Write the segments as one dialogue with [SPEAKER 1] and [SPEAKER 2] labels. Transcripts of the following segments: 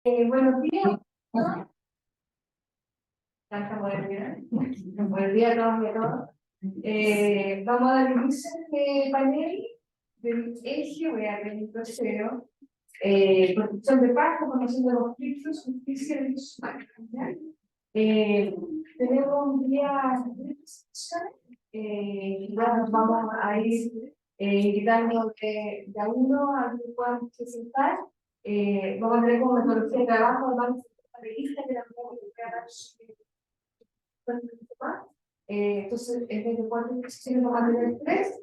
[SPEAKER 1] Buenos días, ¿no? Buenos días. Buenos días a todos y a todas. Vamos a dar inicio a este panel del eje, voy a leer el tercero, construcción de paz, formación de conflictos, justicia y derechos humanos. ¿Ya? Tenemos un día de discusiones, nos vamos a ir invitando de a uno a que puedan presentar. Vamos a tener como metodología de trabajo, vamos a revista que la podemos entonces, en vez de 4 discusiones, vamos a tener 3,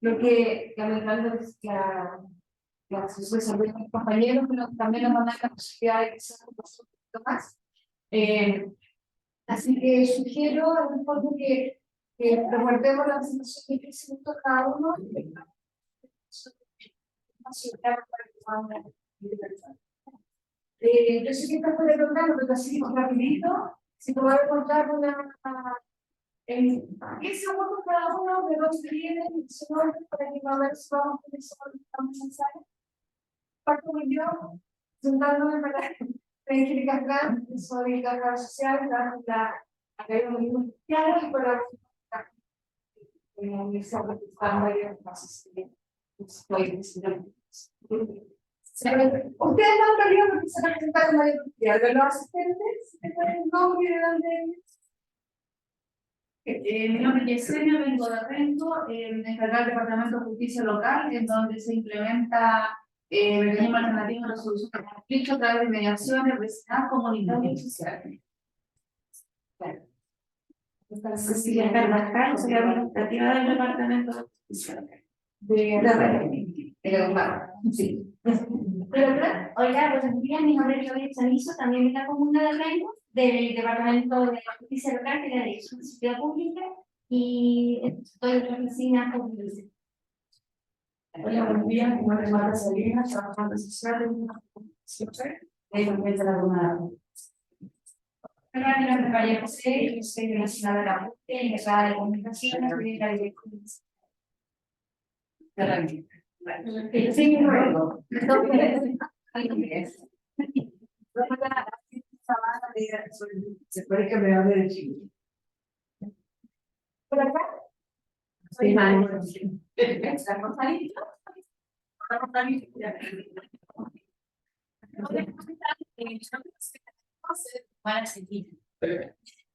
[SPEAKER 1] lo que lamentablemente es la asociación de mis compañeros, pero también nos van a dar la posibilidad de quizás conversar un poquito más. Así que sugiero a lo mejor que reguardemos la presentación de 15 minutos cada uno. Yo sé que está fuera de programa, pero así rapidito, si te voy a contar en 10 segundos cada uno de los que vienen y su nombre para que a ver si vamos a vamos a ensayar. Parto yo, presentándome para Angélica Frank, soy trabajadora social, trabajo en la Academia Mundial y para la Universidad de María ustedes no han venido porque se presentaron María Lucía, de los asistentes, ¿el nombre de dónde?
[SPEAKER 2] Mi nombre es Yesenia, vengo de Rengo, encargada del Departamento de Justicia Local, en donde se implementa mecanismos alternativos de resolución de conflictos a través de mediaciones, vecinal, comunitaria y social. Cecilia Carvajal, soy administrativa del Departamento de Justicia Local.
[SPEAKER 1] Sí.
[SPEAKER 3] Hola, buenos días, mi nombre es Claudia Chamizo, también de la comuna de Rengo, del Departamento de Justicia Local, que es la Dirección de Seguridad Pública, y estoy en la oficina pública.
[SPEAKER 1] Hola, buenos días, mi nombre es Marta Salinas, trabajadora social de una de la comuna.
[SPEAKER 3] Hola, mi nombre es María José, yo soy de la ciudad de la Monte, encargada de comunicaciones y de la Dirección de
[SPEAKER 1] Sí, luego. Se puede que me hable de Chile. ¿Por acá? Soy María.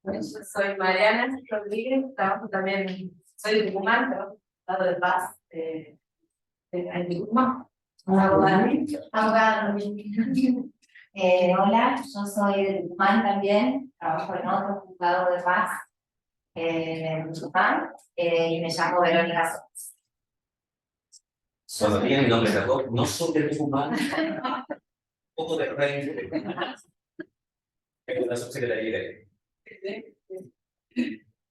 [SPEAKER 1] Yo soy Mariana Rodríguez, trabajo también, soy de Tucumán, trabajo en el estado de Paz, de Tucumán.
[SPEAKER 3] abogada. Hola, yo soy de Tucumán también, trabajo en otro juzgado de paz en Tucumán y me llamo Verónica Sosa.
[SPEAKER 4] Cuando tienen mi nombre de autor, no soy de Tucumán, un poco de Rengo, pero una subsecretaría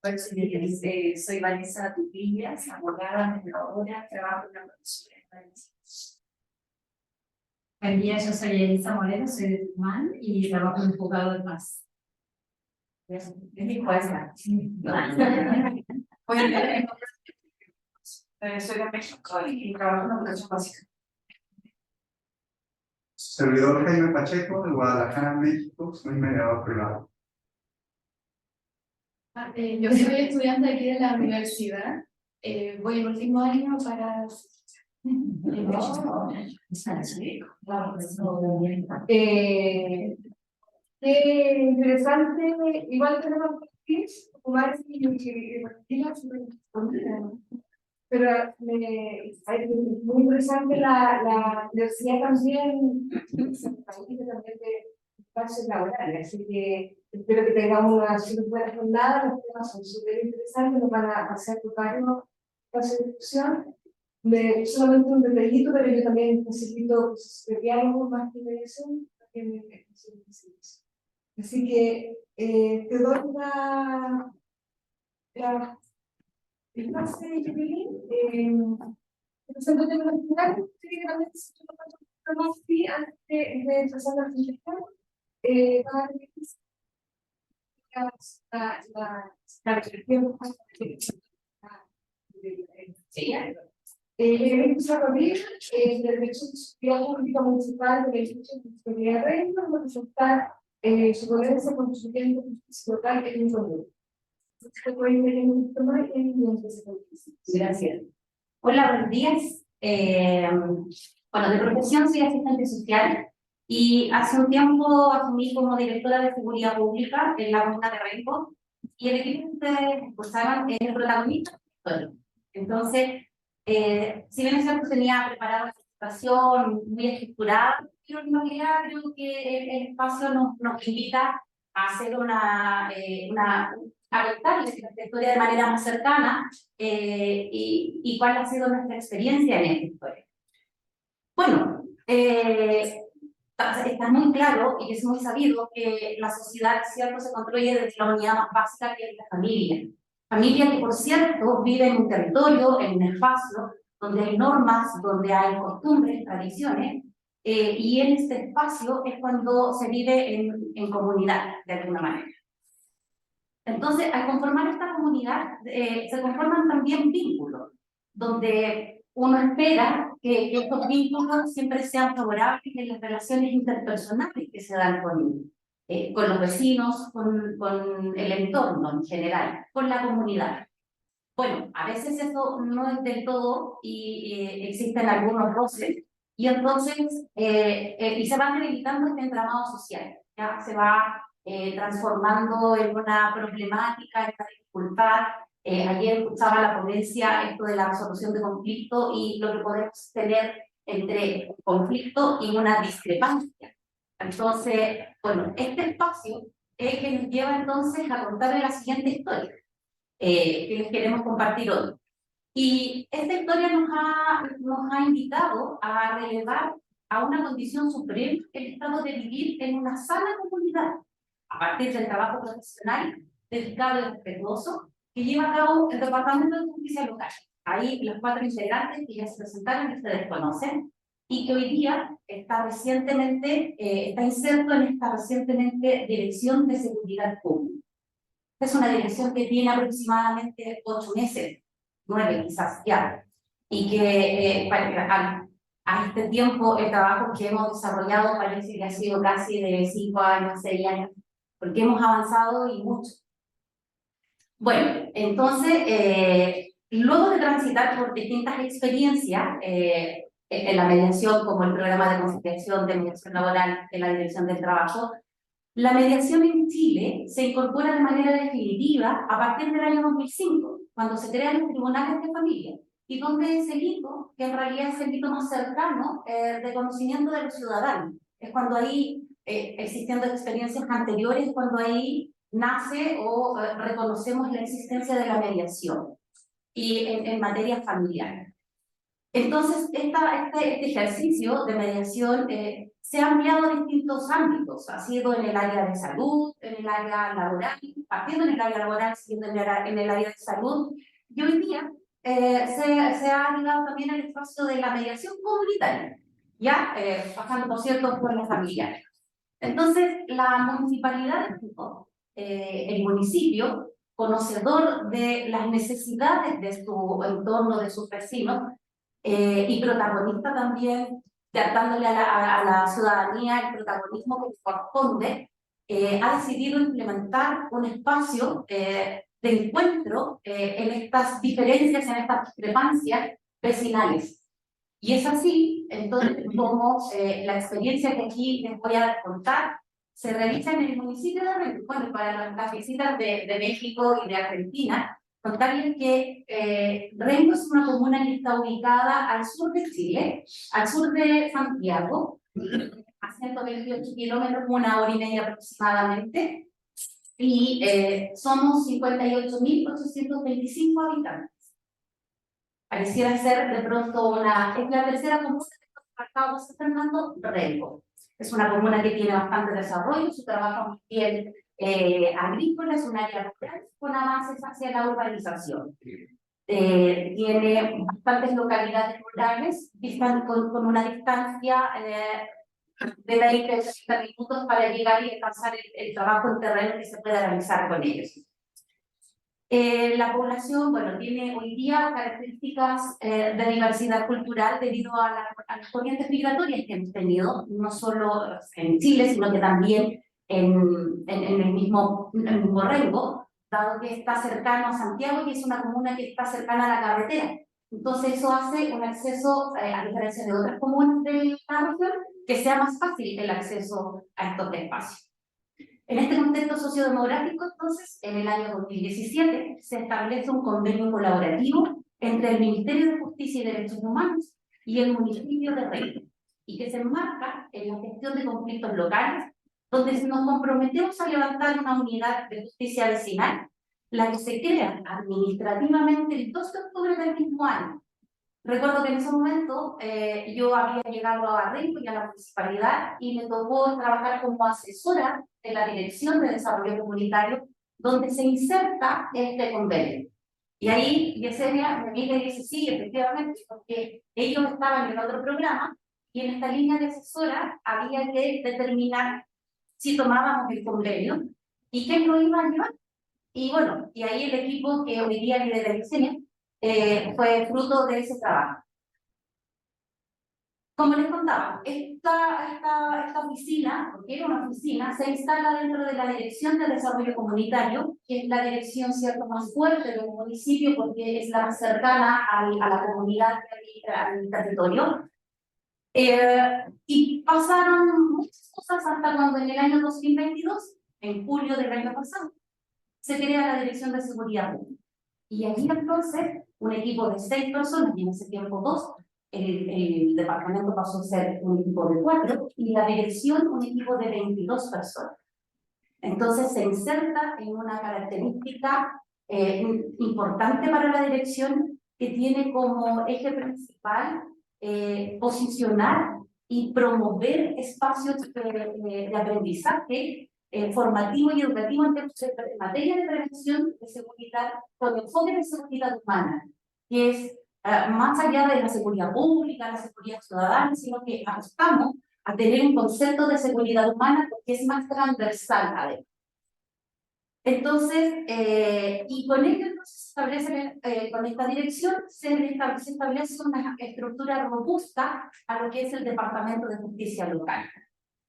[SPEAKER 4] de
[SPEAKER 3] Soy Vanessa Tutillas, abogada, mediadora, trabajo en la profesión de Valencia.
[SPEAKER 5] Buen día, yo soy Elisa Moreno, soy de Tucumán y trabajo en el juzgado de paz.
[SPEAKER 3] Es mi jueza.
[SPEAKER 1] Soy de México y trabajo en la educación básica.
[SPEAKER 6] Servidor Jaime Pacheco, de Guadalajara, México, soy mediador privado.
[SPEAKER 5] Yo soy estudiante aquí de la universidad, voy en último año para...
[SPEAKER 1] Qué interesante, igual tenemos tips, jugar y pero es muy interesante la universidad también, también de espacios laborales, así que espero que tengamos una súper buena jornada, los temas son súper interesantes, nos van a hacer tocarnos espacio de discusión. Solamente un detallito, pero yo también necesito de diálogo más que de eso, también me así que te doy la pase, Evelyn. Empezando de los finales, antes de pasar a la presentación, la descripción El desarrollo del derecho de seguridad pública municipal del edificio de seguridad de Rengo, donde se está su ponencia constituyendo justicia local en un común.
[SPEAKER 3] Gracias. Hola, buenos días. Bueno, de profesión soy asistente social y hace un tiempo asumí como directora de seguridad pública en la comuna de Rengo y el equipo que ustedes escucharon es el protagonista. Entonces, si bien es cierto, tenía preparada una presentación muy estructurada, pero en realidad creo que el espacio nos invita a hacer a contarles nuestra historia de manera más cercana y cuál ha sido nuestra experiencia en esta historia. Bueno, está muy claro y es muy sabido que la sociedad, ¿cierto?, se construye desde la unidad más básica que es la familia. Familia que, por cierto, vive en un territorio, en un espacio donde hay normas, donde hay costumbres, tradiciones, y en este espacio es cuando se vive en comunidad, de alguna manera. Entonces, al conformar esta comunidad, se conforman también vínculos, donde uno espera que estos vínculos siempre sean favorables en las relaciones interpersonales que se dan con los vecinos, con el entorno en general, con la comunidad. Bueno, a veces eso no es del todo y existen algunos roces, y entonces y se va debilitando este entramado social, ya se va transformando en una problemática, en una dificultad. Ayer escuchaba la ponencia esto de la resolución de conflicto y lo que podemos tener entre un conflicto y una discrepancia. Entonces, bueno, este espacio es que nos lleva entonces a contarle la siguiente historia que les queremos compartir hoy. Y esta historia nos ha invitado a relevar a una condición suprema el estado de vivir en una sana comunidad, a partir del trabajo profesional, dedicado y respetuoso, que lleva a cabo el Departamento de Justicia Local. Ahí los 4 integrantes que ya se presentaron, que ustedes conocen, y que hoy día está inserto en esta recientemente Dirección de Seguridad Pública. Es una dirección que tiene aproximadamente 8 meses, 9 quizás ya, y que a este tiempo el trabajo que hemos desarrollado parece que ha sido casi de 5 años, 6 años, porque hemos avanzado y mucho. Bueno, entonces, luego de transitar por distintas experiencias en la mediación, como el programa de conciliación de mediación laboral en la Dirección del Trabajo, la mediación en Chile se incorpora de manera definitiva a partir del año 2005, cuando se crean los tribunales de familia, y donde ese hito, que en realidad es el hito más cercano de conocimiento de los ciudadanos, es cuando ahí, existiendo experiencias anteriores, cuando ahí nace o reconocemos la existencia de la mediación y en materia familiar. Entonces, este ejercicio de mediación se ha ampliado a distintos ámbitos. Ha sido en el área de salud, en el área laboral, partiendo en el área laboral, siguiendo en el área de salud. Y hoy día se ha llegado también al espacio de la mediación comunitaria, ya pasando, por cierto, por la familia. Entonces, la municipalidad de Quito, el municipio, conocedor de las necesidades de su entorno, de sus vecinos, y protagonista también, dándole a la ciudadanía el protagonismo que corresponde, ha decidido implementar un espacio de encuentro en estas diferencias, en estas discrepancias vecinales. Y es así, entonces, como la experiencia que aquí les voy a contar se realiza en el municipio de Rengo. Bueno, para las visitas de México y de Argentina, contarles que Rengo es una comuna que está ubicada al sur de Chile, al sur de Santiago, a 128 kilómetros, 1 hora y media aproximadamente, y somos 58.825 habitantes. Pareciera ser de pronto es la tercera comuna que está marcada José Fernando Rengo. Es una comuna que tiene bastante desarrollo, su trabajo muy bien agrícola, es un área rural con avances hacia la urbanización. Tiene bastantes localidades rurales, están con una distancia de 20 a 30 minutos para llegar y alcanzar el trabajo en terreno que se pueda realizar con ellos.
[SPEAKER 7] La población, bueno, tiene hoy día características de diversidad cultural debido a las corrientes migratorias que hemos tenido, no solo en Chile, sino que también en el mismo Rengo, dado que está cercano a Santiago y es una comuna que está cercana a la carretera. Entonces eso hace un acceso, a diferencia de otras comunas de la región, que sea más fácil el acceso a estos espacios. En este contexto sociodemográfico, entonces, en el año 2017 se establece un convenio colaborativo entre el Ministerio de Justicia y Derechos Humanos y el municipio de Rengo, y que se enmarca en la gestión de conflictos locales, donde nos comprometemos a levantar una unidad de justicia vecinal, la que se crea administrativamente el 2 de octubre del mismo año. Recuerdo que en ese momento yo había llegado a Rengo y a la municipalidad y me tocó trabajar como asesora de la Dirección de Desarrollo Comunitario, donde se inserta este convenio. Y ahí Yesenia me mira y dice, sí, efectivamente, porque ellos estaban en otro programa y en esta línea de asesora había que determinar si tomábamos el convenio y quién lo iba a llevar. Y bueno, y ahí el equipo que hoy día lidera Yesenia fue fruto de ese trabajo. Como les contaba, esta oficina, porque era una oficina, se instala dentro de la Dirección de Desarrollo Comunitario, que es la dirección cierto más fuerte del municipio porque es la más cercana a la comunidad y al territorio. Y pasaron muchas cosas hasta cuando en el año 2022, en julio del año pasado, se crea la Dirección de Seguridad Pública. Y aquí entonces, un equipo de 6 personas, y en ese tiempo 2, el departamento pasó a ser un equipo de 4, y la dirección un equipo de 22 personas. Entonces se inserta en una característica importante para la dirección, que tiene como eje principal posicionar y promover espacios de aprendizaje formativo y educativo en materia de prevención de seguridad, con enfoque de seguridad humana, que es más allá de la seguridad pública, la seguridad ciudadana, sino que apostamos a tener un concepto de seguridad humana porque es más transversal además. Entonces, y con ello entonces con esta dirección se establece una estructura robusta a lo que es el Departamento de Justicia Local.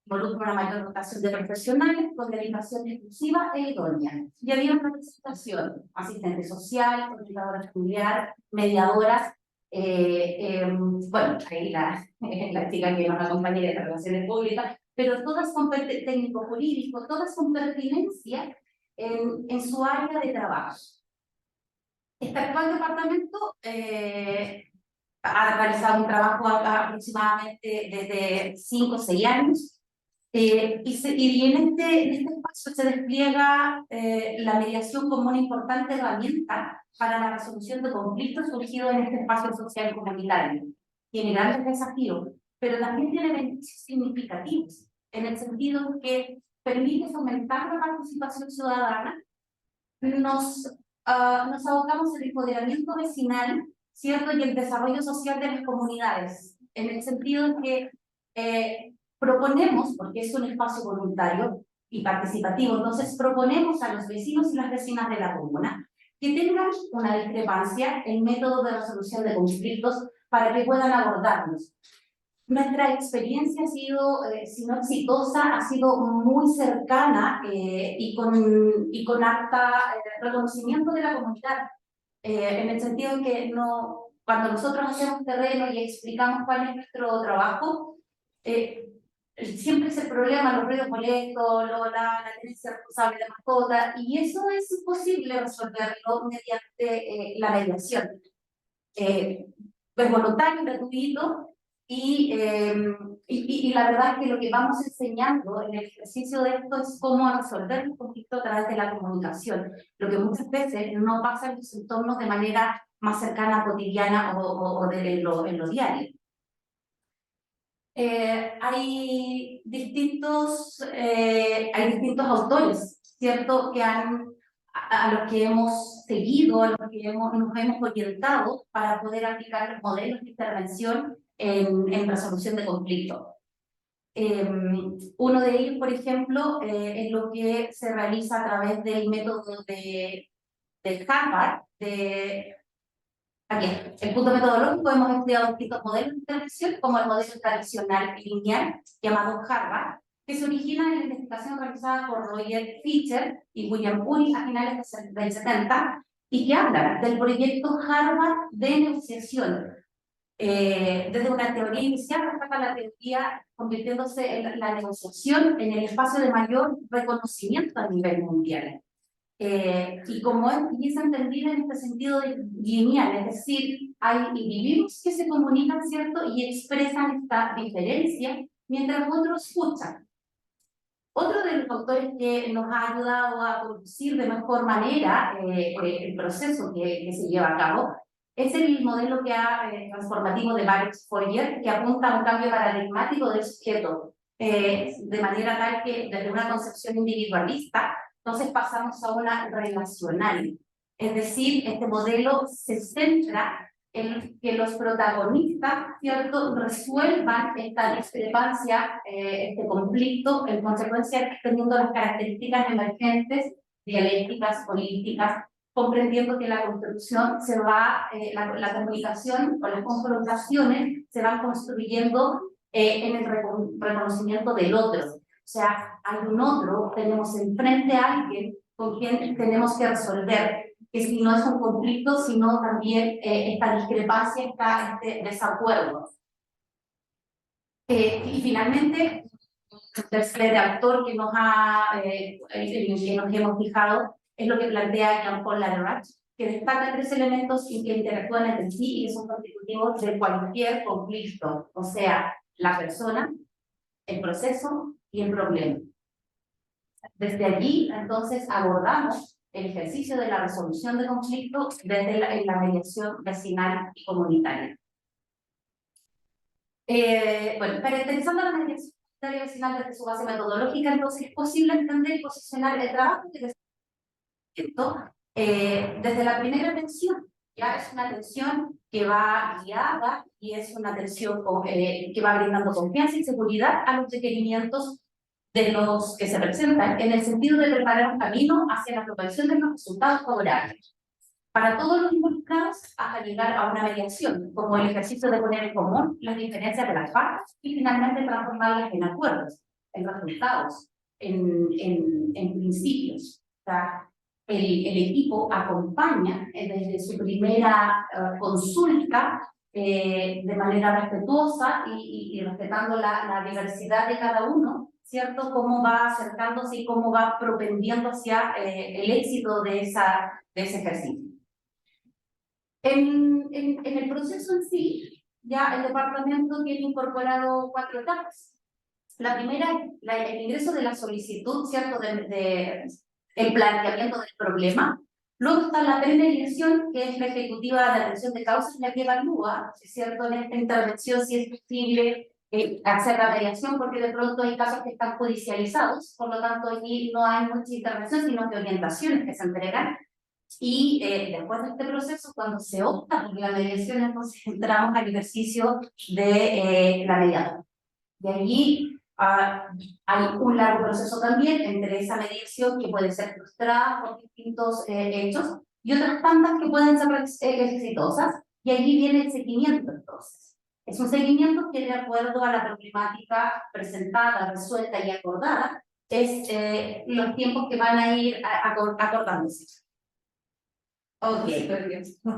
[SPEAKER 7] Involucra una mayor dotación de profesionales con dedicación exclusiva e idónea. Y había una representación, asistente social, coordinadora familiar, mediadoras, bueno, ahí la chica que nos acompaña de relaciones públicas, pero todas con técnico jurídico, todas con pertinencia en su área de trabajo. Este actual departamento ha realizado un trabajo aproximadamente desde 5 o 6 años, y en este espacio se despliega la mediación como una importante herramienta para la resolución de conflictos surgidos en este espacio social comunitario. Tiene grandes desafíos, pero también tiene beneficios significativos, en el sentido que permite fomentar la participación ciudadana, nos abocamos al empoderamiento vecinal, ¿cierto? Y el desarrollo social de las comunidades, en el sentido que proponemos, porque es un espacio voluntario y participativo, entonces proponemos a los vecinos y las vecinas de la comuna que tengan una discrepancia en métodos de resolución de conflictos para que puedan abordarlos. Nuestra experiencia ha sido, si no exitosa, ha sido muy cercana y con alta reconocimiento de la comunidad, en el sentido de que cuando nosotros hacemos terreno y explicamos cuál es nuestro trabajo, siempre es el problema, los ruidos molestos, la tenencia responsable de mascota, y eso es imposible resolverlo mediante la mediación. Es voluntario, gratuito, y la verdad es que lo que vamos enseñando en el ejercicio de esto es cómo resolver el conflicto a través de la comunicación, lo que muchas veces no pasa en los entornos de manera más cercana, cotidiana o en lo diario. Hay distintos autores, ¿cierto?, que a los que hemos seguido, a los que nos hemos orientado para poder aplicar los modelos de intervención en resolución de conflictos. Uno de ellos, por ejemplo, es lo que se realiza a través del método de de Harvard, aquí, el punto metodológico, hemos estudiado distintos modelos de intervención, como el modelo tradicional lineal, llamado Harvard, que se origina en la investigación realizada por Roger Fisher y William Ury a finales del 70, y que habla del proyecto Harvard de negociación. Desde una teoría inicial hasta la teoría convirtiéndose en la negociación en el espacio de mayor reconocimiento a nivel mundial. Y como es entendida en este sentido lineal, es decir, hay individuos que se comunican, ¿cierto?, y expresan esta diferencia, mientras otros escuchan. Otro de los autores que nos ha ayudado a producir de mejor manera el proceso que se lleva a cabo es el modelo transformativo de Baruch-Fourier, que apunta a un cambio paradigmático del sujeto, de manera tal que desde una concepción individualista, entonces pasamos a una relacional. Es decir, este modelo se centra en que los protagonistas, ¿cierto?, resuelvan esta discrepancia, este conflicto, en consecuencia teniendo las características emergentes, dialécticas, políticas, comprendiendo que la construcción se va, la comunicación o las confrontaciones se van construyendo en el reconocimiento del otro. O sea, hay un otro, tenemos enfrente a alguien con quien tenemos que resolver, que si no es un conflicto, sino también esta discrepancia, este desacuerdo. Y finalmente, el tercer autor que en que nos hemos fijado es lo que plantea Jean-Paul Ladrach, que destaca 3 elementos que interactúan entre sí y que son constitutivos de cualquier conflicto, o sea, la persona, el proceso y el problema. Desde allí, entonces, abordamos el ejercicio de la resolución de conflictos desde la mediación vecinal y comunitaria. Bueno, caracterizando la mediación comunitaria vecinal desde su base metodológica, entonces es posible entender y posicionar el trabajo que desde la primera atención. Ya es una atención que va guiada y es una atención que va brindando confianza y seguridad a los requerimientos de los que se presentan, en el sentido de preparar un camino hacia la propagación de los resultados favorables para todos los involucrados hasta llegar a una mediación, como el ejercicio de poner en común las diferencias de las partes y finalmente transformarlas en acuerdos, en resultados, en principios. O sea, el equipo acompaña desde su primera consulta de manera respetuosa y respetando la diversidad de cada uno, ¿cierto? Cómo va acercándose y cómo va propendiendo hacia el éxito de ese ejercicio. En el proceso en sí, ya el departamento tiene incorporado 4 etapas. La primera es el ingreso de la solicitud, ¿cierto?, el planteamiento del problema. Luego está la premediación, que es la ejecutiva de atención de causas, la que evalúa, ¿cierto?, en esta intervención si es posible hacer la mediación, porque de pronto hay casos que están judicializados, por lo tanto aquí no hay mucha intervención, sino que orientaciones que se entregan. Y después de este proceso, cuando se opta por la mediación, entonces entramos al ejercicio de la mediación. De allí hay un largo proceso también entre esa mediación que puede ser frustrada por distintos hechos y otras tantas que pueden ser exitosas, y allí viene el seguimiento entonces. Es un seguimiento que, de acuerdo a la problemática presentada, resuelta y acordada, es los tiempos que van a ir acordándose. Ok,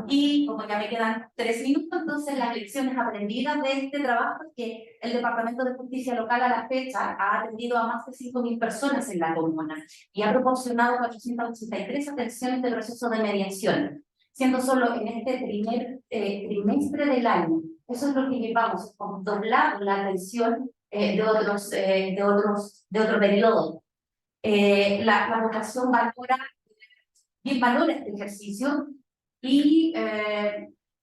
[SPEAKER 7] y como ya me quedan 3 minutos, entonces las lecciones aprendidas de este trabajo es que el Departamento de Justicia Local a la fecha ha atendido a más de 5.000 personas en la comuna y ha proporcionado 483 atenciones de proceso de mediación, siendo solo en este primer trimestre del año. Eso es lo que llevamos, hemos doblado la atención de otro periodo. La votación valora este ejercicio y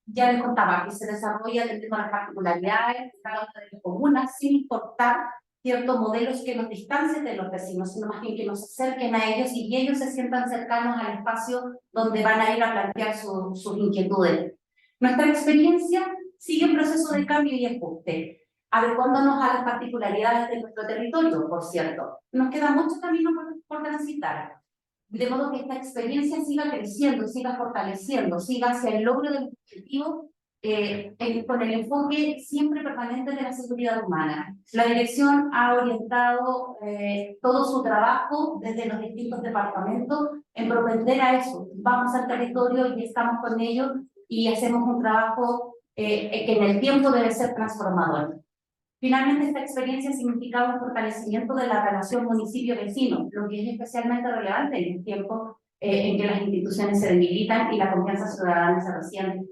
[SPEAKER 7] ya les contaba que se desarrolla atendiendo a las particularidades de cada una de las comunas sin importar ciertos modelos que nos distancien de los vecinos, sino más bien que nos acerquen a ellos y ellos se sientan cercanos al espacio donde van a ir a plantear sus inquietudes. Nuestra experiencia sigue un proceso de cambio y ajuste, adecuándonos a las particularidades de nuestro territorio, por cierto. Nos queda mucho camino por transitar. de modo que esta experiencia siga creciendo, siga fortaleciendo, siga hacia el logro del objetivo con el enfoque siempre permanente de la seguridad humana. La dirección ha orientado todo su trabajo desde los distintos departamentos en propender a eso. Vamos al territorio y estamos con ellos y hacemos un trabajo que en el tiempo debe ser transformador. Finalmente, esta experiencia ha significado un fortalecimiento de la relación municipio-vecino, lo que es especialmente relevante en el tiempo en que las instituciones se debilitan y la confianza ciudadana se resiente.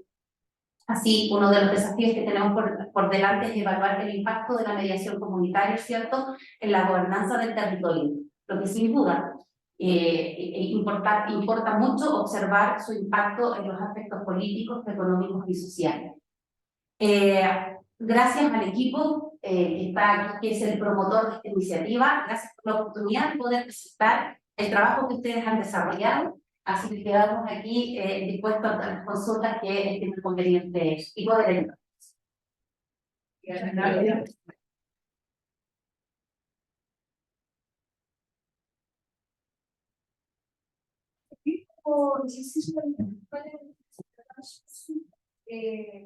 [SPEAKER 7] Así, uno de los desafíos que tenemos por delante es evaluar el impacto de la mediación comunitaria, ¿cierto?, en la gobernanza del territorio, lo que sin duda importa mucho observar su impacto en los aspectos políticos, económicos y sociales. Gracias al equipo que está aquí, que es el promotor de esta iniciativa, gracias por la oportunidad de poder presentar el trabajo que ustedes han desarrollado. Así que quedamos aquí dispuestos a las consultas que estimen convenientes y poder.
[SPEAKER 1] Te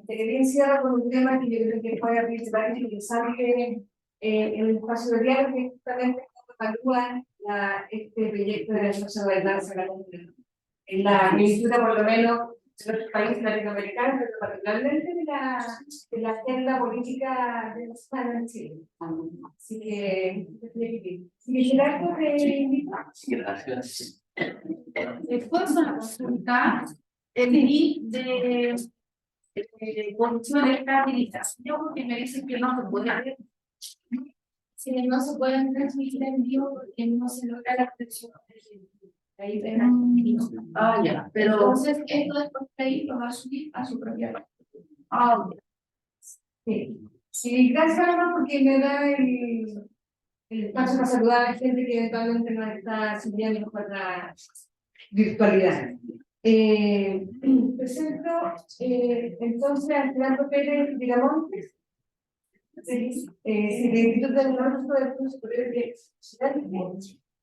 [SPEAKER 1] quería iniciar con un tema que yo creo que fue principalmente interesante en el espacio de diálogo, que justamente evalúa este proyecto de la espacio de danza en la miniatura, por lo menos, de los países latinoamericanos, pero particularmente de la agenda política de la semana en Chile. Así que, Gerardo, te invitamos.
[SPEAKER 4] Gracias.
[SPEAKER 2] Después de la consulta, el link de condición de estabilización que me dicen que no se puede ver.
[SPEAKER 5] Si no se pueden transmitir en vivo porque no se logra la protección. Ahí
[SPEAKER 2] Ah, ya, pero
[SPEAKER 5] entonces esto después de ahí lo va a subir a su propia red.
[SPEAKER 1] Sí. Sí, gracias, Alma, porque me da el espacio para saludar a la gente que eventualmente nos está siguiendo por la virtualidad. Presento entonces a Gerardo Pérez Viramontes, del Instituto Tecnológico del Fondo Superior de Electricidad,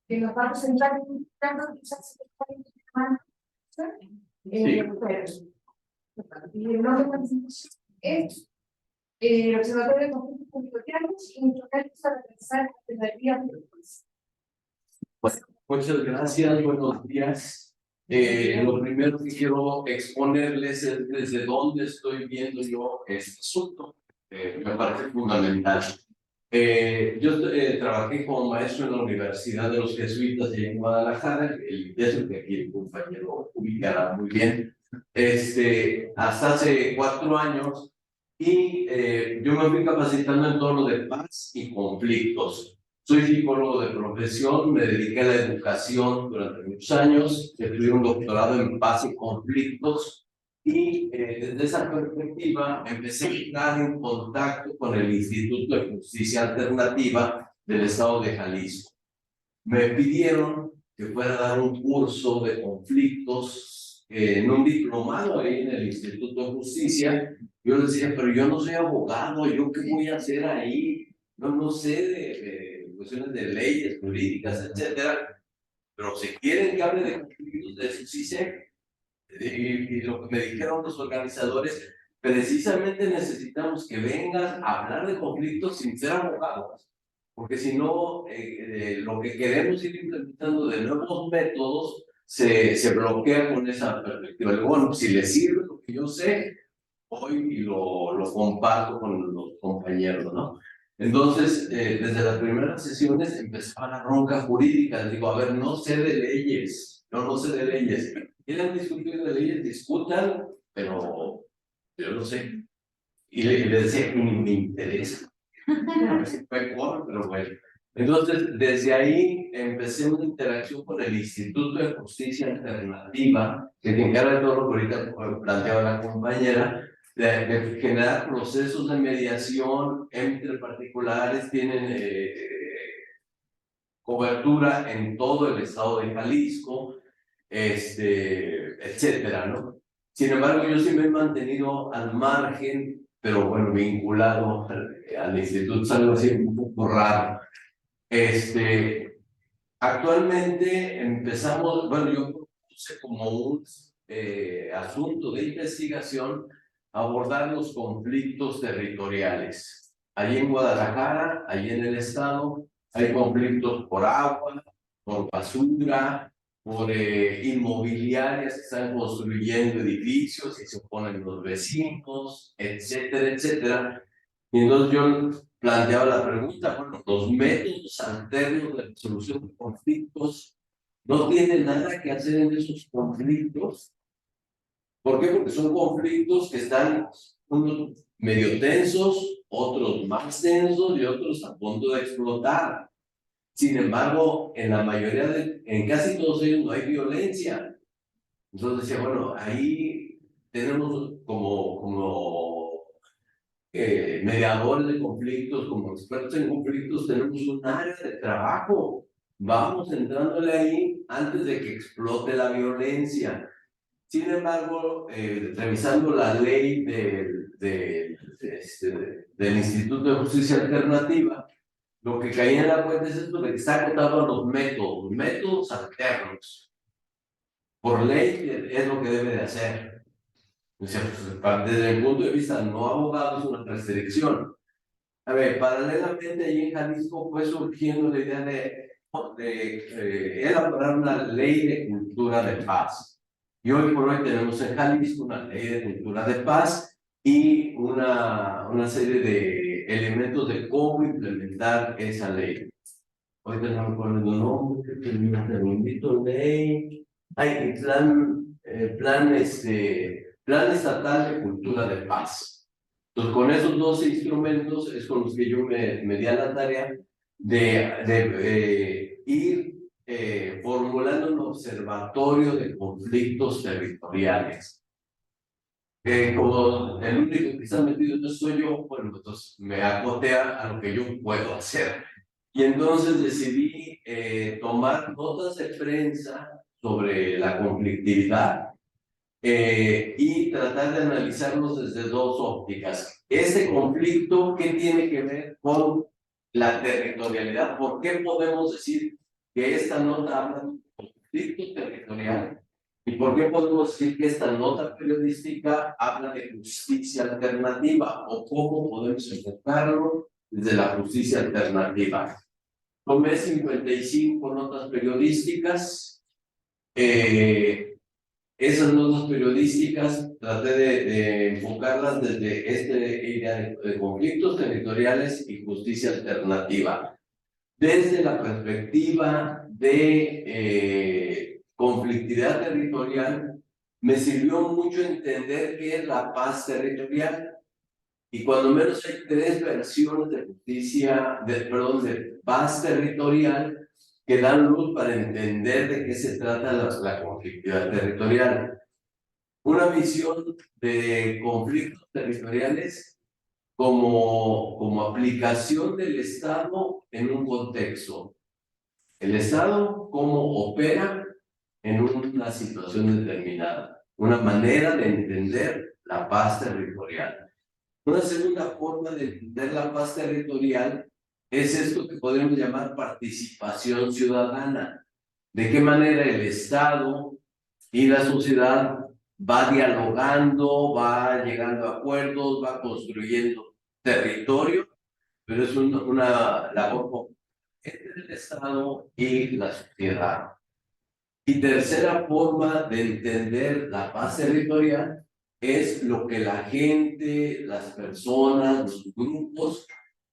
[SPEAKER 1] que nos va a presentar un caso quizás y el nombre de la presentación es el Observatorio de Conflictos Territoriales y instrumentos para pensar alternativas.
[SPEAKER 4] Bueno, muchas gracias, buenos días. Lo primero que quiero exponerles es desde dónde estoy viendo yo este asunto. Me parece fundamental. Yo trabajé como maestro en la Universidad de los Jesuitas allá en Guadalajara, eso que aquí el compañero ubicará muy bien, hasta hace 4 años, y yo me fui capacitando en todo lo de paz y conflictos. Soy psicólogo de profesión, me dediqué a la educación durante muchos años, estudié un doctorado en paz y conflictos, y desde esa perspectiva empecé a entrar en contacto con el Instituto de Justicia Alternativa del Estado de Jalisco. Me pidieron que fuera a dar un curso de conflictos en un diplomado ahí en el Instituto de Justicia. Yo les decía, pero yo no soy abogado, ¿yo qué voy a hacer ahí? Yo no sé de cuestiones de leyes, políticas, etcétera. Pero si quieren que hable de conflictos, de eso sí sé. Y lo que me dijeron los organizadores, precisamente necesitamos que vengas a hablar de conflictos sin ser abogados, porque si no, lo que queremos ir implementando de nuevos métodos se bloquea con esa perspectiva. Luego, bueno, si les sirve lo que yo sé, hoy y lo comparto con los compañeros, ¿no? Entonces, desde las primeras sesiones empezaba la bronca jurídica. Les digo, a ver, no sé de leyes, yo no sé de leyes. ¿Quieren discutir de leyes? Discutan, pero yo no sé. Y le decía que ni me interesa. A ver si fue por, pero bueno. Entonces, desde ahí empecé una interacción con el Instituto de Justicia Alternativa, que se encarga de todo lo que ahorita planteaba la compañera, de generar procesos de mediación entre particulares, tienen cobertura en todo el estado de Jalisco, etcétera, ¿no? Sin embargo, yo sí me he mantenido al margen, pero bueno, vinculado al instituto, es algo así un poco raro. Actualmente empezamos, bueno, yo propuse como un asunto de investigación abordar los conflictos territoriales. Allí en Guadalajara, allí en el estado, hay conflictos por agua, por basura, por inmobiliarias que están construyendo edificios y se oponen los vecinos, etcétera, etcétera. Y entonces yo planteaba la pregunta, bueno, los métodos alternos de resolución de conflictos no tienen nada que hacer en esos conflictos. ¿Por qué? Porque son conflictos que están unos medio tensos, otros más tensos y otros a punto de explotar. Sin embargo, en la mayoría en casi todos ellos no hay violencia. Entonces decía, bueno, ahí tenemos como mediadores de conflictos, como expertos en conflictos, tenemos un área de trabajo. Vamos entrándole ahí antes de que explote la violencia. Sin embargo, revisando la ley del Instituto de Justicia Alternativa, lo que caía en la cuenta es esto de que está acotado a los métodos alternos. Por ley es lo que debe de hacer. O sea, pues, desde el punto de vista no abogado es una restricción. A ver, paralelamente ahí en Jalisco fue surgiendo la idea de elaborar una ley de cultura de paz. Y hoy por hoy tenemos en Jalisco una ley de cultura de paz y una serie de elementos de cómo implementar esa ley. Hoy tenemos que poner un nombre, ley, hay plan estatal de cultura de paz. Entonces, con esos 12 instrumentos es con los que yo me di a la tarea de ir formulando un observatorio de conflictos territoriales. Como el único que está metido no soy yo, bueno, entonces me acoté a lo que yo puedo hacer. Y entonces decidí tomar notas de prensa sobre la conflictividad y tratar de analizarlos desde dos ópticas. Este conflicto, ¿qué tiene que ver con la territorialidad? ¿Por qué podemos decir que esta nota habla de un conflicto territorial? ¿Y por qué podemos decir que esta nota periodística habla de justicia alternativa? ¿O cómo podemos enfocarlo desde la justicia alternativa? Tomé 55 notas periodísticas. Esas notas periodísticas traté de enfocarlas desde esta idea de conflictos territoriales y justicia alternativa. Desde la perspectiva de conflictividad territorial, me sirvió mucho entender qué es la paz territorial. Y cuando menos hay tres versiones de justicia, de paz territorial que dan luz para entender de qué se trata la conflictividad territorial. Una visión de conflictos territoriales como aplicación del Estado en un contexto. El Estado, cómo opera en una situación determinada. Una manera de entender la paz territorial. Una segunda forma de entender la paz territorial es esto que podríamos llamar participación ciudadana. De qué manera el Estado y la sociedad va dialogando, va llegando a acuerdos, va construyendo territorio, pero es una labor entre el Estado y la sociedad. Y tercera forma de entender la paz territorial es lo que la gente, las personas, los grupos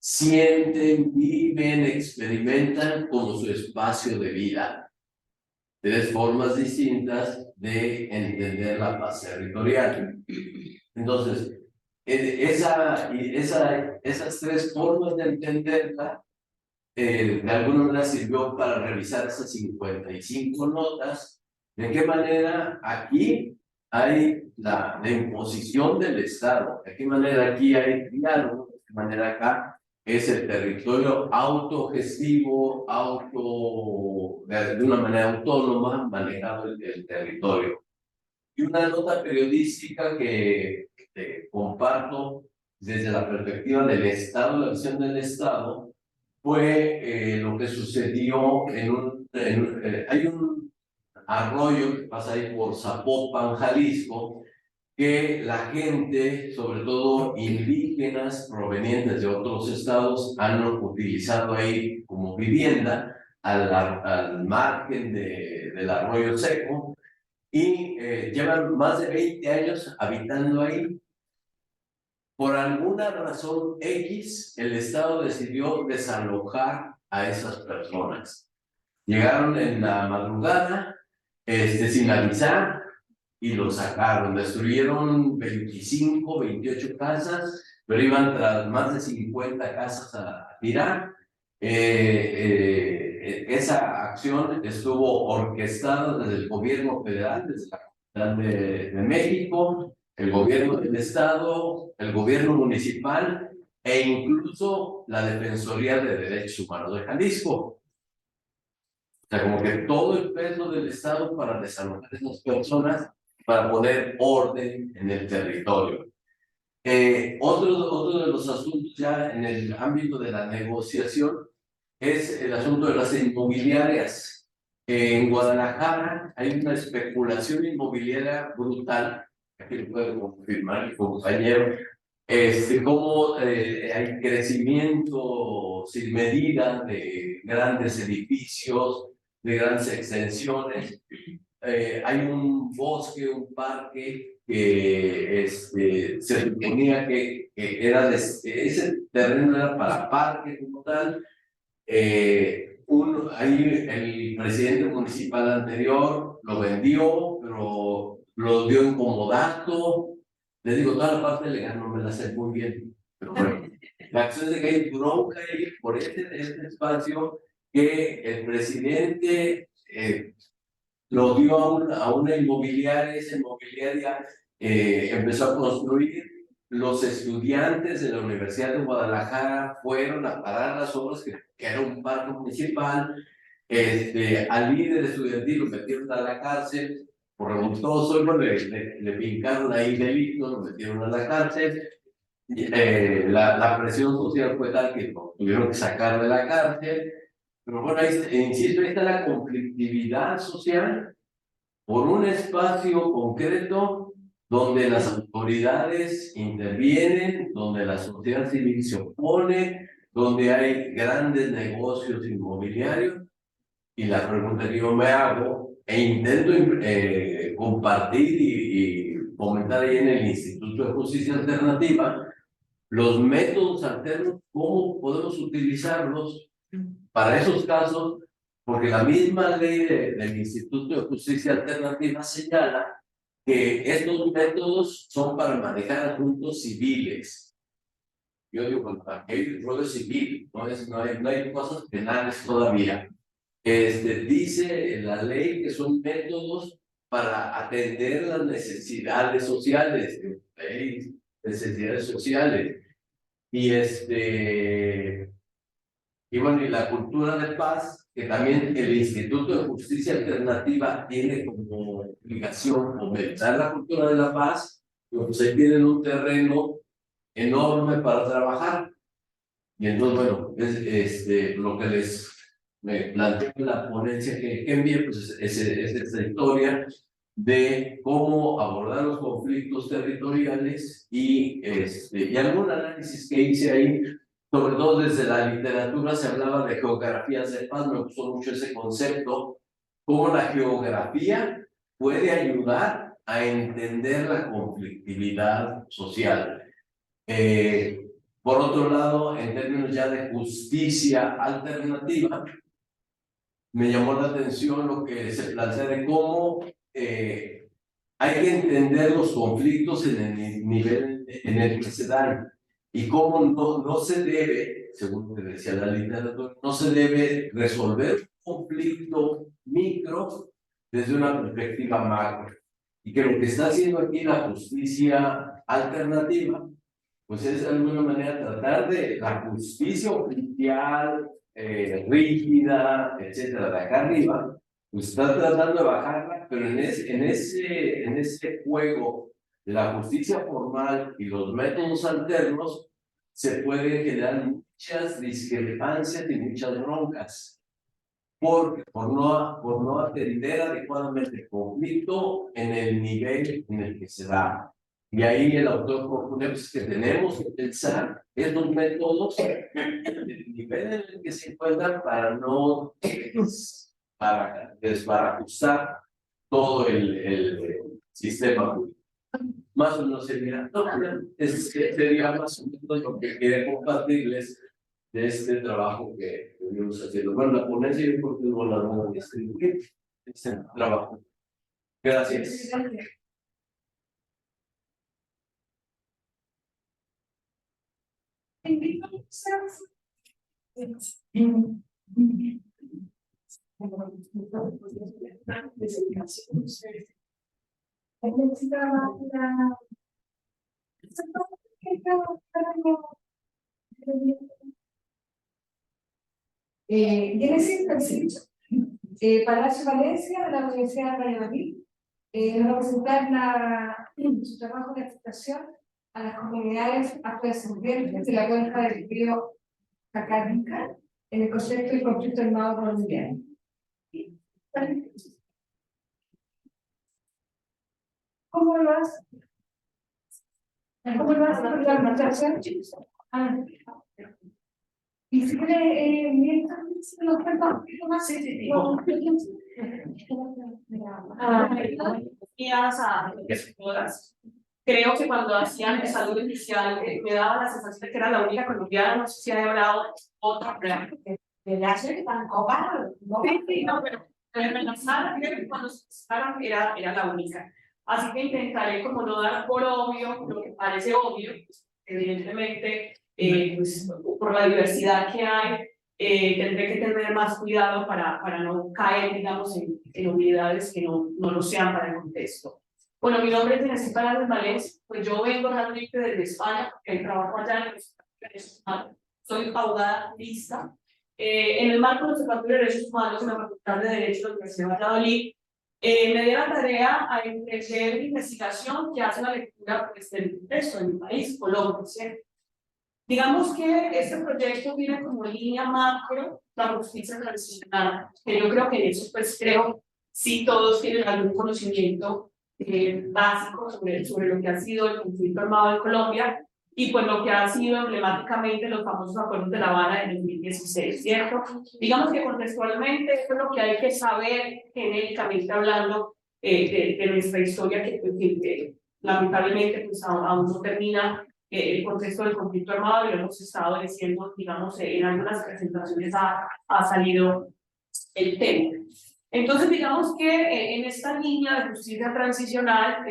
[SPEAKER 4] sienten, viven, experimentan como su espacio de vida. Tres formas distintas de entender la paz territorial. Entonces, esas tres formas de entenderla, de alguna manera sirvió para revisar esas 55 notas. ¿De qué manera aquí hay la imposición del Estado? ¿De qué manera aquí hay diálogo? ¿De qué manera acá es el territorio autogestivo, de una manera autónoma, manejado el territorio? Y una nota periodística que comparto desde la perspectiva del Estado, la visión del Estado, fue lo que sucedió en un hay un arroyo que pasa ahí por Zapopan, Jalisco, que la gente, sobre todo indígenas provenientes de otros estados, han utilizado ahí como vivienda al margen del arroyo seco y llevan más de 20 años habitando ahí. Por alguna razón X, el estado decidió desalojar a esas personas. Llegaron en la madrugada, sin avisar, y lo sacaron. Destruyeron 25, 28 casas, pero iban tras más de 50 casas a tirar. Esa acción estuvo orquestada desde el gobierno federal, desde la capital de México, el gobierno del estado, el gobierno municipal e incluso la Defensoría de Derechos Humanos de Jalisco. O sea, como que todo el peso del estado para desalojar a esas personas, para poner orden en el territorio. Otro de los asuntos ya en el ámbito de la negociación es el asunto de las inmobiliarias. En Guadalajara hay una especulación inmobiliaria brutal, aquí lo puede confirmar el compañero, cómo hay crecimiento sin medida de grandes edificios, de grandes extensiones. Hay un bosque, un parque que se suponía que era ese terreno era para parque como tal. Ahí el presidente municipal anterior lo vendió, pero lo dio en comodato. Les digo, toda la parte legal no me la sé muy bien, pero bueno, la acción es de que hay bronca ahí por este espacio que el presidente lo dio a una inmobiliaria. Esa inmobiliaria empezó a construir. Los estudiantes de la Universidad de Guadalajara fueron a parar las obras, que era un parque municipal. Al líder estudiantil lo metieron a la cárcel por revoltoso, le pincaron ahí delito, lo metieron a la cárcel. La presión social fue tal que lo tuvieron que sacar de la cárcel. Pero bueno, insisto, ahí está la conflictividad social por un espacio concreto donde las autoridades intervienen, donde la sociedad civil se opone, donde hay grandes negocios inmobiliarios. Y la pregunta que yo me hago e intento compartir y comentar ahí en el Instituto de Justicia Alternativa, los métodos alternos, ¿cómo podemos utilizarlos para esos casos? Porque la misma ley del Instituto de Justicia Alternativa señala que estos métodos son para manejar asuntos civiles. Yo digo, bueno, aquí hay rollo civil, no hay cosas penales todavía. Dice la ley que son métodos para atender las necesidades sociales, necesidades sociales. Y bueno, y la cultura de paz, que también el Instituto de Justicia Alternativa tiene como obligación fomentar la cultura de la paz, pues ahí tienen un terreno enorme para trabajar. Y entonces, bueno, lo que me planteo en la ponencia que envié, pues es esta historia de cómo abordar los conflictos territoriales y algún análisis que hice ahí. Sobre todo desde la literatura se hablaba de geografías de paz, me gustó mucho ese concepto, cómo la geografía puede ayudar a entender la conflictividad social. Por otro lado, en términos ya de justicia alternativa, me llamó la atención lo que se plantea de cómo hay que entender los conflictos en el nivel en el que se dan. Y cómo no se debe, según lo que decía la literatura, no se debe resolver un conflicto micro desde una perspectiva macro. Y que lo que está haciendo aquí la justicia alternativa, pues es de alguna manera tratar de la justicia oficial, rígida, etcétera, de acá arriba, pues está tratando de bajarla, pero en ese juego de la justicia formal y los métodos alternos, se pueden generar muchas discrepancias y muchas broncas. por no atender adecuadamente el conflicto en el nivel en el que se da. Y ahí el autor propone pues, que tenemos que pensar estos métodos en el nivel en el que se encuentran para no para desbarajustar todo el sistema público. Más o menos sería, sería más o menos lo que quería compartirles de este trabajo que venimos haciendo. Bueno, la ponencia yo creo que es buena de distribuir este trabajo. Gracias.
[SPEAKER 1] Genesis Francisco, Palacio Valencia, de la Universidad de Valladolid, nos va a presentar su trabajo de afectación a las comunidades afrodescendientes de la cuenca del río Cacarinca en el contexto del conflicto armado colombiano. ¿Cómo lo haces? ¿Cómo lo haces con la marchación? Y si quiere, mientras nos cuenta un poquito más.
[SPEAKER 8] Creo que cuando hacían el saludo inicial me daba la sensación de que era la única colombiana, no sé si había hablado otra,
[SPEAKER 1] ¿De hacer que tan copado?
[SPEAKER 8] sí, no, pero en la sala creo que cuando se presentaron era la única. Así que intentaré como no dar por obvio lo que parece obvio, pues, evidentemente pues, por la diversidad que hay, tendré que tener más cuidado para no caer, digamos, en obviedades que no lo sean para el contexto. Bueno, mi nombre es Genesis Palacios Valencia, pues yo vengo realmente desde España, porque trabajo allá en España, soy abogada jurista. En el marco del Observatorio de Derechos Humanos en la Facultad de Derecho de la Universidad de Valladolid, me dio la tarea a emprender la investigación que hace la lectura pues, del contexto de mi país, Colombia, ¿cierto? Digamos que este proyecto tiene como línea macro la justicia transicional, que yo creo que en eso pues creo sí todos tienen algún conocimiento básico sobre lo que ha sido el conflicto armado en Colombia y pues lo que ha sido emblemáticamente los famosos acuerdos de La Habana de 2016, ¿cierto? Digamos que contextualmente eso es lo que hay que saber genéricamente hablando de nuestra historia que lamentablemente pues aún no termina el contexto del conflicto armado y lo hemos estado diciendo, digamos, en algunas presentaciones ha salido el tema. Entonces, digamos que en esta línea de justicia transicional,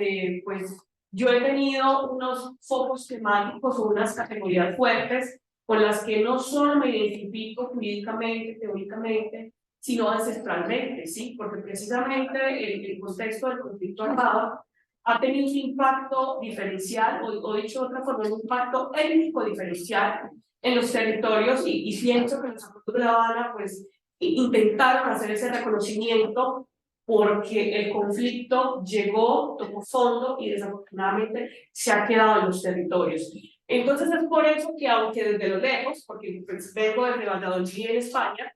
[SPEAKER 8] pues yo he tenido unos focos temáticos o unas categorías fuertes con las que no solo me identifico jurídicamente, teóricamente, sino ancestralmente, ¿sí? Porque precisamente el contexto del conflicto armado ha tenido un impacto diferencial, o dicho de otra forma, un impacto étnico diferencial en los territorios y pienso que los acuerdos de La Habana, pues, intentaron hacer ese reconocimiento porque el conflicto llegó, tocó fondo y desafortunadamente se ha quedado en los territorios. Entonces es por eso que aunque desde lo lejos, porque pues, vengo desde Valladolid en España,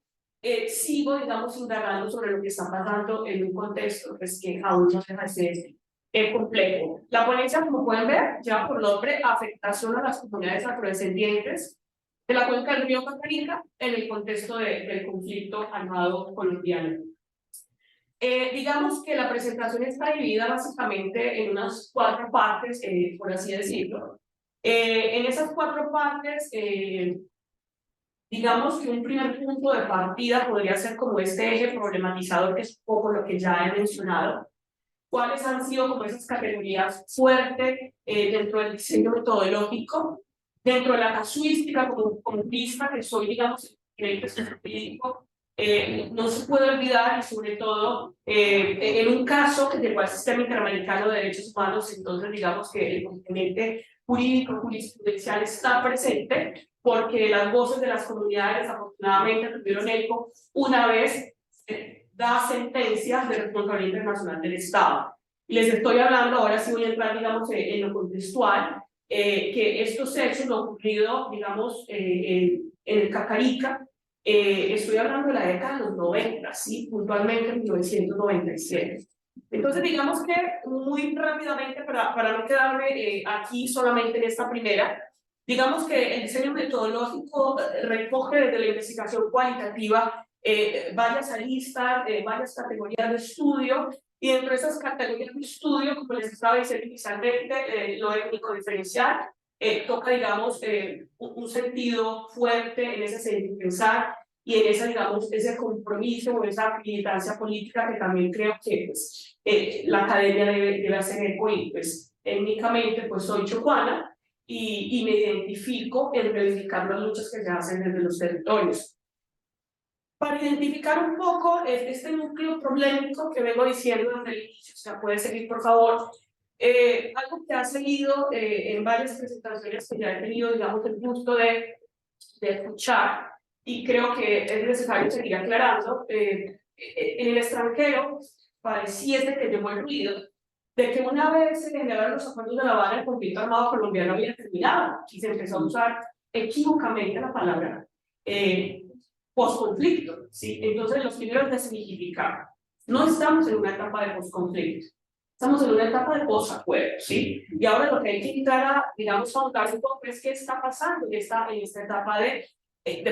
[SPEAKER 8] sigo, digamos, indagando sobre lo que está pasando en un contexto pues, que aún no deja de ser complejo. La ponencia, como pueden ver, lleva por nombre Afectación a las comunidades afrodescendientes de la cuenca del río Cacarinca en el contexto del conflicto armado colombiano. Digamos que la presentación está dividida básicamente en unas 4 partes, por así decirlo. En esas 4 partes, digamos que un primer punto de partida podría ser como este eje problematizador, que es un poco lo que ya he mencionado. ¿Cuáles han sido como esas categorías fuertes dentro del diseño metodológico? Dentro de la casuística como pista, que soy, digamos, el jurídico, no se puede olvidar, y sobre todo, en un caso que llegó al Sistema Interamericano de Derechos Humanos, entonces digamos que el componente jurídico, jurisprudencial está presente, porque las voces de las comunidades afortunadamente tuvieron eco una vez da sentencias de responsabilidad internacional del Estado. Y les estoy hablando, ahora sí voy a entrar, digamos, en lo contextual, que estos hechos lo ocurrido, digamos, en el Cacarica, Estoy hablando de la década de los 90, ¿sí? Puntualmente en 1997. Entonces, digamos que muy rápidamente, para no quedarme aquí solamente en esta primera, digamos que el diseño metodológico recoge desde la investigación cualitativa varias aristas, varias categorías de estudio, y dentro de esas categorías de estudio, como les estaba diciendo inicialmente, lo étnico diferencial, toca, digamos, un sentido fuerte en ese sentido de pensar y en esa, digamos, ese compromiso o esa militancia política que también creo que pues, la academia debe hacer eco y pues étnicamente pues soy chocuana y me identifico en reivindicar las luchas que se hacen desde los territorios. Para identificar un poco este núcleo problemático que vengo diciendo desde el inicio, o sea, puede seguir por favor, algo que ha seguido en varias presentaciones que ya he tenido, digamos, el gusto de escuchar, y creo que es necesario seguir aclarando, en el extranjero pareciese que llegó el ruido de que una vez se generaron los acuerdos de La Habana, el conflicto armado colombiano había terminado, y se empezó a usar equívocamente la palabra posconflicto, ¿sí? Entonces los primeros de significar, no estamos en una etapa de posconflicto, estamos en una etapa de posacuerdo, ¿sí? Y ahora lo que hay que intentar, digamos, ahondar un poco es qué está pasando en esta etapa de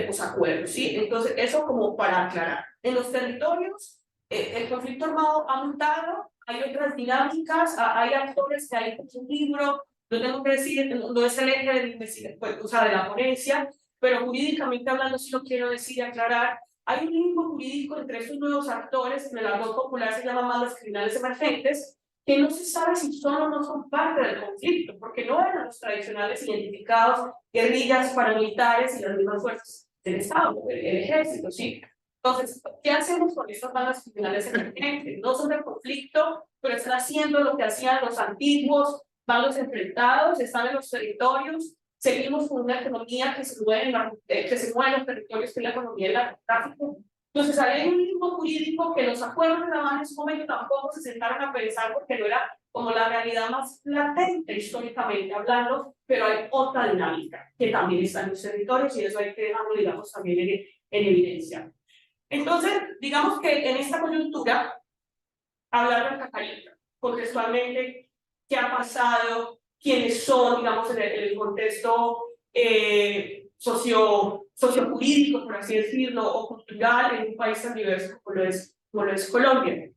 [SPEAKER 8] posacuerdo, ¿sí? Entonces, eso como para aclarar. En los territorios, el conflicto armado ha mutado, hay otras dinámicas, hay actores que hay un libro, no tengo que decir, no es el eje de la investigación, pues, o sea, de la ponencia, pero jurídicamente hablando, sí lo quiero decir y aclarar, hay un limbo jurídico entre estos nuevos actores, en el argot popular se llaman bandas criminales emergentes, que no se sabe si son o no son parte del conflicto, porque no eran los tradicionales identificados, guerrillas, paramilitares y las mismas fuerzas del Estado, el ejército, ¿sí? Entonces, ¿qué hacemos con estas bandas criminales emergentes? No son del conflicto, pero están haciendo lo que hacían los antiguos, bandos enfrentados, están en los territorios, seguimos con una economía que se mueve en los territorios, que es la economía del narcotráfico. Entonces, hay un limbo jurídico que los acuerdos de La Habana en su momento tampoco se sentaron a pensar porque no era como la realidad más latente históricamente hablando, pero hay otra dinámica que también está en los territorios y eso hay que dejarlo, digamos, también en evidencia. Entonces, digamos que en esta coyuntura, hablar de Cacarita, contextualmente, qué ha pasado, quiénes son, digamos, en el contexto sociojurídico, por así decirlo, o cultural en un país tan diverso como lo es Colombia.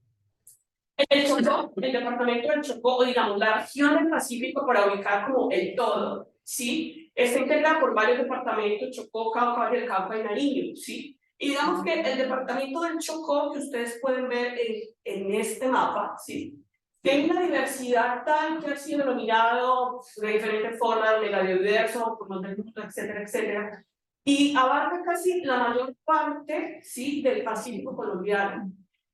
[SPEAKER 8] El Chocó, el departamento del Chocó, o digamos la región del Pacífico para ubicar como el todo, ¿sí? Está integrada por varios departamentos, Chocó, Cauca, Valle del Cauca y Nariño, ¿sí? Y digamos que el departamento del Chocó, que ustedes pueden ver en este mapa, ¿sí? Tiene una diversidad tal que ha sido denominado de diferentes formas, megadiverso, por del mundo, etcétera, etcétera. Y abarca casi la mayor parte, ¿sí? Del Pacífico colombiano.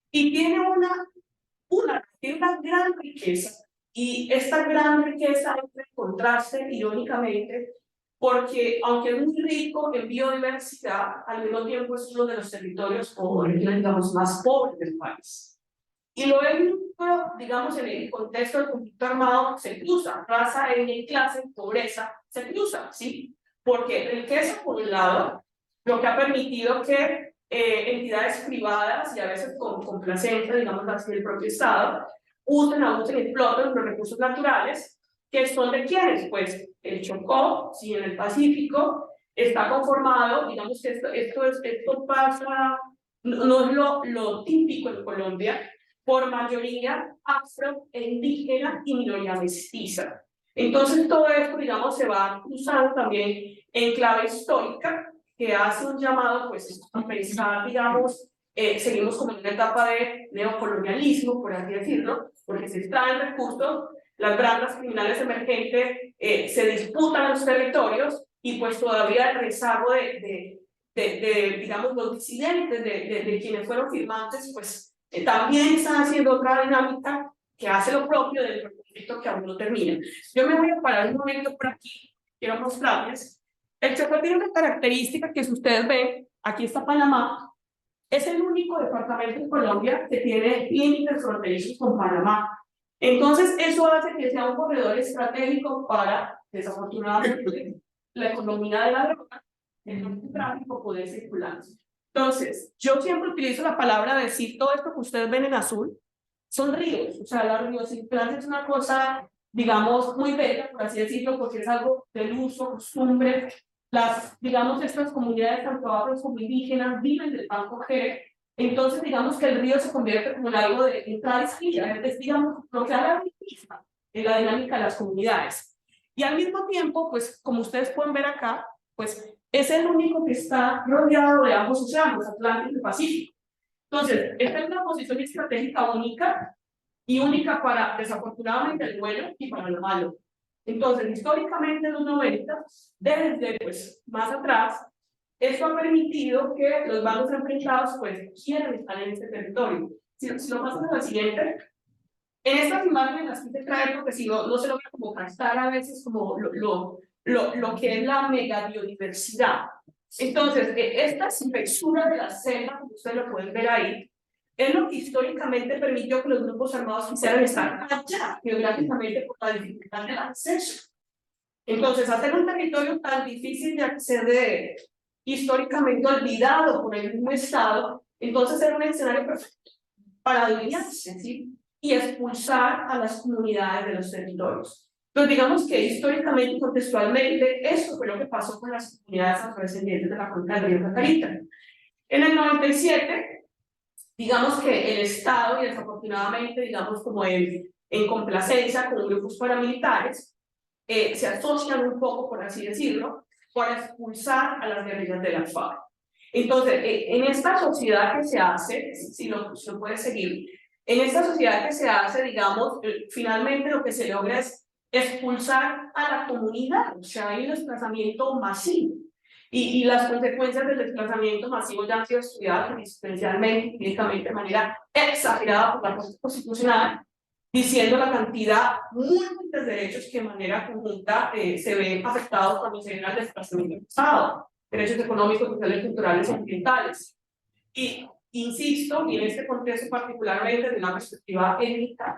[SPEAKER 8] Y tiene una gran riqueza, y esta gran riqueza debe encontrarse irónicamente porque aunque es muy rico en biodiversidad, al mismo tiempo es uno de los territorios o regiones, digamos, más pobres del país. Y lo étnico, digamos, en el contexto del conflicto armado se cruza, raza, etnia y clase, pobreza, se cruza, ¿sí? Porque riqueza, por un lado, lo que ha permitido que entidades privadas y a veces con complacencia, digamos así, del propio Estado, abusen y exploten los recursos naturales, que son de quiénes, pues el Chocó, sí, en el Pacífico, está conformado, digamos que esto pasa, no es lo típico en Colombia, por mayoría afro, indígena y minoría mestiza. Entonces todo esto, digamos, se va cruzando también en clave histórica, que hace un llamado, pues, a pensar, digamos, seguimos como en una etapa de neocolonialismo, por así decirlo, porque se extraen recursos, las bandas criminales emergentes se disputan los territorios y pues todavía el rezago digamos, los disidentes, de quienes fueron firmantes, pues también están haciendo otra dinámica que hace lo propio del conflicto que aún no termina. Yo me voy a parar un momento por aquí, quiero mostrarles. El Chocó tiene una característica que si ustedes ven, aquí está Panamá, es el único departamento en Colombia que tiene límites fronterizos con Panamá. Entonces, eso hace que sea un corredor estratégico para, desafortunadamente, la economía de la droga, el tráfico poder circular. Entonces, yo siempre utilizo la palabra decir todo esto que ustedes ven en azul, son ríos, o sea, la riosincrasia es una cosa, digamos, muy bella, por así decirlo, porque es algo del uso, costumbre. Digamos, estas comunidades, tanto afros como indígenas, viven del pan coger. Entonces, digamos que el río se convierte como en algo de entrada y salida, es, digamos, lo que habla misma en la dinámica de las comunidades. Y al mismo tiempo, pues, como ustedes pueden ver acá, pues, es el único que está rodeado de ambos océanos, Atlántico y Pacífico. Entonces, esta es una posición estratégica única, y única para, desafortunadamente, el bueno y para lo malo. Entonces, históricamente en los 90, desde pues, más atrás, esto ha permitido que los bandos enfrentados pues, quieran estar en este territorio. Si lo pasamos a la siguiente, en estas imágenes las quise traer porque si no, no se logra como captar a veces como lo que es la megabiodiversidad. Entonces, esta espesura de la selva, como ustedes lo pueden ver ahí, es lo que históricamente permitió que los grupos armados quisieran estar allá, geográficamente, por la dificultad del acceso. Entonces, hacer un territorio tan difícil de acceder, históricamente olvidado por el mismo Estado, entonces era un escenario perfecto para alinearse, ¿sí? Y expulsar a las comunidades de los territorios. Entonces, digamos que históricamente y contextualmente, eso fue lo que pasó con las comunidades afrodescendientes de la cuenca del río Cacarita. En el 97, digamos que el Estado, y desafortunadamente, digamos, como en complacencia con grupos paramilitares, se asocian un poco, por así decirlo, para expulsar a las guerrillas de la FARC. Entonces, en esta sociedad que se hace, si lo puede seguir, en esta sociedad que se hace, digamos, finalmente lo que se logra es expulsar a la comunidad, o sea, hay un desplazamiento masivo. Y las consecuencias del desplazamiento masivo ya han sido estudiadas jurisprudencialmente, jurídicamente de manera exagerada por la Corte Constitucional, diciendo la cantidad múltiples derechos que de manera conjunta se ven afectados cuando se genera el desplazamiento forzado, derechos económicos, sociales, culturales y ambientales. Y insisto, y en este contexto particularmente de una perspectiva étnica,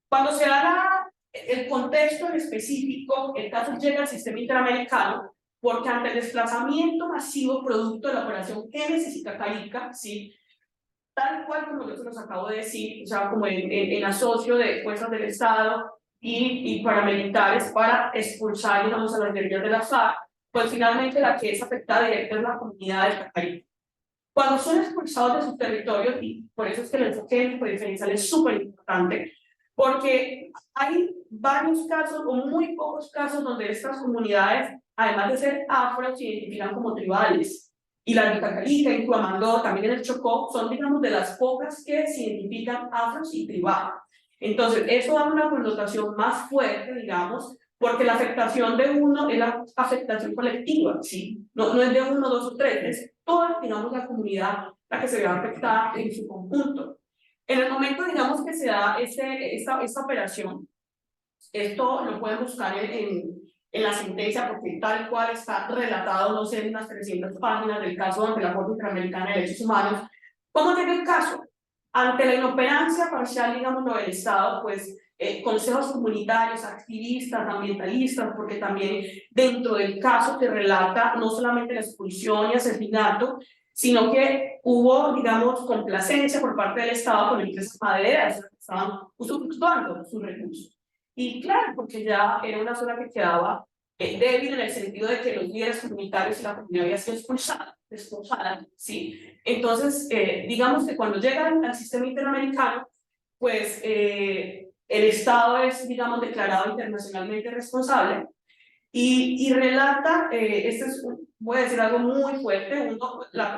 [SPEAKER 8] cuando se da el contexto en específico, el caso llega al sistema interamericano, porque ante el desplazamiento masivo producto de la operación Génesis y Cacarica, ¿sí? Tal cual como yo se los acabo de decir, o sea, como en asocio de fuerzas del Estado y paramilitares para expulsar, digamos, a las guerrillas de la FARC, pues finalmente la que es afectada directa es la comunidad de Cacarica. Cuando son expulsados de sus territorios, y por eso es que el enfoque diferencial es súper importante, porque hay varios casos o muy pocos casos donde estas comunidades, además de ser afro, se identifican como tribales. Y la de Cacarica, en Cuamandó, también en el Chocó, son, digamos, de las pocas que se identifican afros y tribales. Entonces, eso da una connotación más fuerte, digamos, porque la afectación de uno es la afectación colectiva, ¿sí? No es de uno, dos o tres, es toda, digamos, la comunidad la que se ve afectada en su conjunto. En el momento, digamos, que se da esta operación, esto lo pueden buscar en la sentencia, porque tal cual está relatado, no sé, en unas 300 páginas del caso ante la Corte Interamericana de Derechos Humanos. ¿Cómo llega el caso? Ante la inoperancia parcial, digamos, del Estado, pues consejos comunitarios, activistas, ambientalistas, porque también dentro del caso te relata no solamente la expulsión y asesinato, sino que hubo, digamos, complacencia por parte del Estado con empresas madereras que estaban usufructuando sus recursos. Y claro, porque ya era una zona que quedaba débil en el sentido de que los líderes comunitarios y la comunidad había sido expulsada, ¿sí? Entonces, digamos que cuando llegan al sistema interamericano, pues el Estado es, digamos, declarado internacionalmente responsable y relata, voy a decir algo muy fuerte,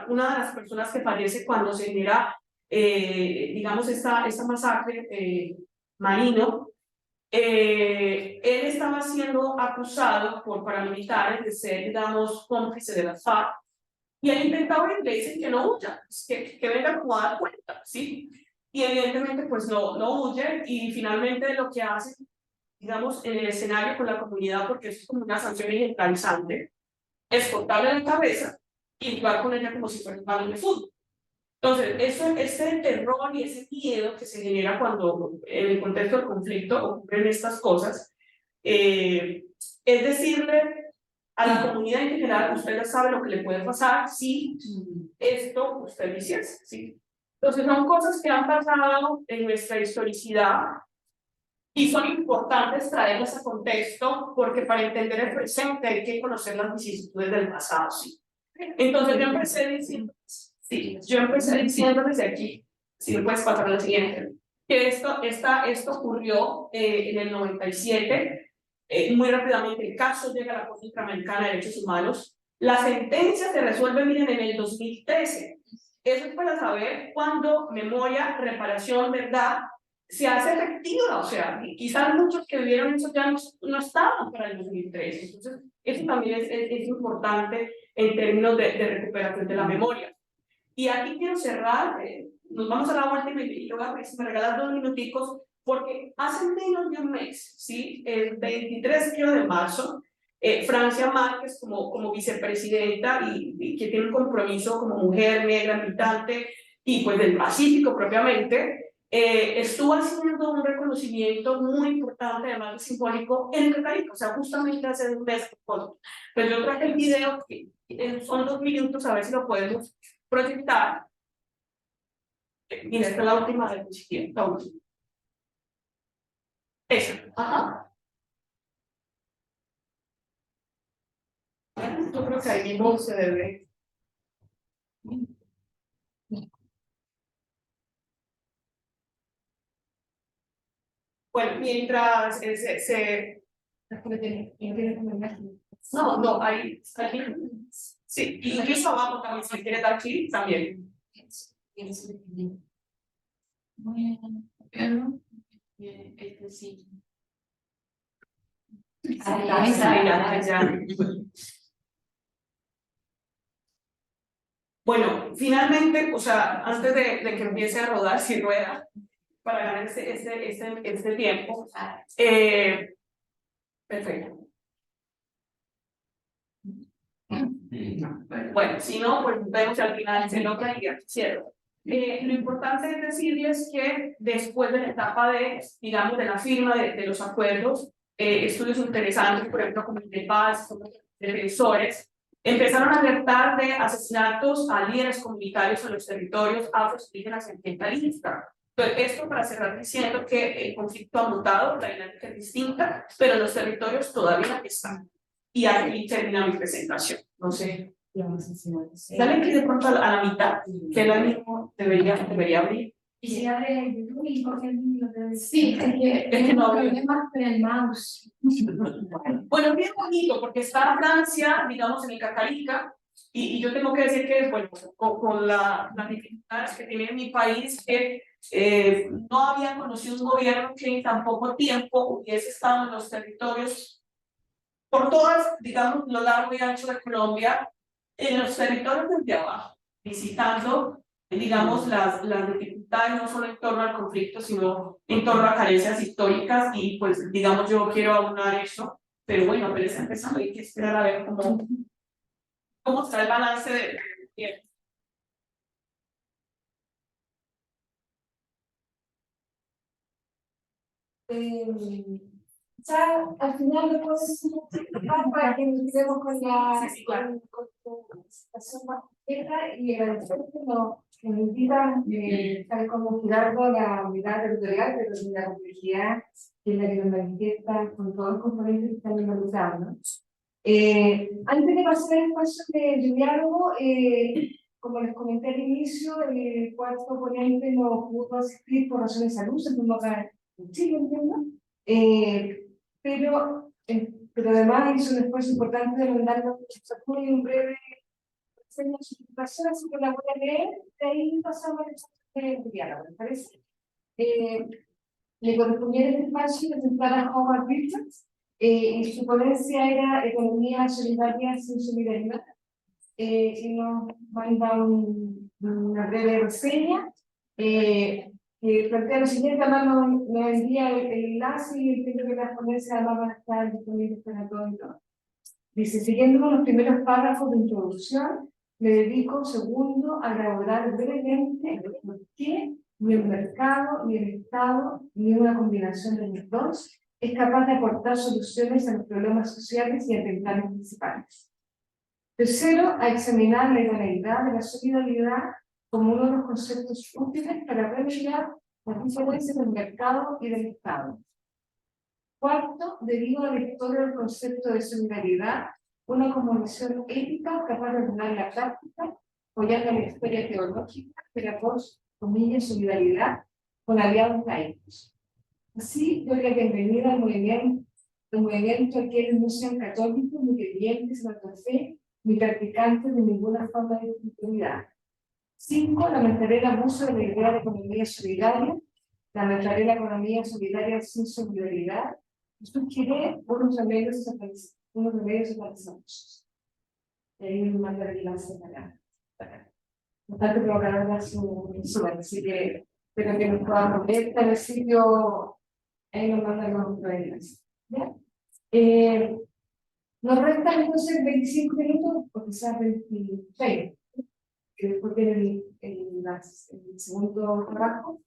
[SPEAKER 8] una de las personas que fallece cuando se genera, digamos, esta masacre, Marino, él estaba siendo acusado por paramilitares de ser, digamos, cómplice de la FARC, y él intentaba y le dicen que no huya, que venga como a dar cuenta, ¿sí? Y evidentemente pues no huye, y finalmente lo que hace, digamos, en el escenario con la comunidad, porque eso es como una sanción ejemplarizante, es cortarle la cabeza y jugar con ella como si fuera un balón de fútbol. Entonces, ese terror y ese miedo que se genera cuando en el contexto del conflicto ocurren estas cosas, es decirle a la comunidad en general, usted ya sabe lo que le puede pasar si esto usted lo hiciese, ¿sí? Entonces son cosas que han pasado en nuestra historicidad y son importantes traerlas a contexto porque para entender el presente hay que conocer las vicisitudes del pasado, ¿sí? Entonces yo empecé diciendo desde aquí, si me puedes pasar a la siguiente, que esto ocurrió en el 97. Muy rápidamente el caso llega a la Corte Interamericana de Derechos Humanos. La sentencia se resuelve, miren, en el 2013. Eso es para saber cuándo memoria, reparación, verdad, se hace efectiva. O sea, quizás muchos que vivieron eso ya no estaban para el 2013. Entonces, eso también es importante en términos de recuperación de la memoria. Y aquí quiero cerrar, nos vamos a la vuelta y yo voy a ver si me regalas 2 minuticos, porque hace menos de un mes, ¿sí? El 23 de marzo, Francia Márquez como vicepresidenta y que tiene un compromiso como mujer negra, militante y pues del Pacífico propiamente, estuvo haciendo un reconocimiento muy importante, además de simbólico, en el Caribe, o sea, justamente hace un mes. Pues yo traje el video, que son 2 minutos, a ver si lo podemos proyectar. Mira, esta es la última diapositiva, la última. Esa, ajá. Yo creo que ahí mismo se debe. Bueno, mientras no, ahí, sí, y incluso abajo también, si quiere dar clic, también. Sí. Bueno, finalmente, o sea, antes de que empiece a rodar, si rueda, para ganar este tiempo. Perfecto. Bueno, si no, pues vemos al final se logra y cierro. Lo importante es decirles que después de la etapa de, digamos, de la firma de los acuerdos, estudios interesantes, por ejemplo, como el de paz, como defensores, empezaron a alertar de asesinatos a líderes comunitarios en los territorios afro-indígenas y ambientalistas. Entonces, esto para cerrar diciendo que el conflicto ha mutado, la dinámica es distinta, pero los territorios todavía están. Y ahí termina mi presentación. No sé. Dale clic de pronto a la mitad, que es la misma debería abrir.
[SPEAKER 5] Y si abre YouTube y coge el vídeo de... Sí, es que
[SPEAKER 8] no
[SPEAKER 5] problemas con el mouse.
[SPEAKER 8] Bueno, es bien bonito porque está Francia, digamos, en el Cacarica, y yo tengo que decir que, bueno, con las dificultades que tiene mi país, que no había conocido un gobierno que en tan poco tiempo hubiese estado en los territorios, por todas, digamos, lo largo y ancho de Colombia, en los territorios desde abajo, visitando, digamos, las dificultades no solo en torno al conflicto, sino en torno a carencias históricas, y pues, digamos, yo quiero aunar eso, pero bueno, apenas empezando, hay que esperar a ver cómo está el balance de tiempo.
[SPEAKER 1] Ya al final lo puedo decir para que empecemos con la situación más completa y agradecer que nos invitan, tal como Girardo, la unidad territorial, pero de la complejidad que es la que nos manifiesta con todos los componentes que están involucrados, ¿no? Antes de pasar al espacio de diálogo, como les comenté al inicio, el cuarto ponente no pudo asistir por razones de salud, se tuvo acá en Chile, entiendo. Pero además hizo un esfuerzo importante de mandarnos un breve reseña de su situación, así que la voy a leer, de ahí pasamos al diálogo, ¿me parece? Le correspondía este espacio presentar a Howard Richards, y su ponencia era Economía Solidaria sin Solidaridad, y nos manda una breve reseña. Que plantea lo siguiente, además nos envía el enlace y entiendo que las ponencias además van a estar disponibles para todos y todas. Dice, siguiendo los primeros párrafos de introducción, me dedico un segundo a elaborar brevemente por qué ni el mercado, ni el Estado, ni una combinación de los dos, es capaz de aportar soluciones a los problemas sociales y ambientales principales. Tercero, a examinar la idoneidad de la solidaridad como uno de los conceptos útiles para remediar las diferencias del mercado y del Estado. Cuarto, debido a la historia del concepto de solidaridad, una cosmovisión ética capaz de ordenar la práctica, apoyando la historia teológica de la solidaridad con aliados laicos. Así, doy la bienvenida al movimiento a quienes no sean católicos, ni creyentes de la fe, ni practicantes de ninguna forma de espiritualidad. 5. Lamentaré el abuso de la idea de economía solidaria, lamentaré la economía solidaria sin solidaridad, y sugeriré unos remedios organizados. Y ahí me manda el enlace para bastante provocadora su así que espero que nos podamos ver en el sitio, ahí nos mandan los enlaces. ¿Ya? Nos restan entonces 25 minutos, o quizás 26, que después viene el segundo trabajo.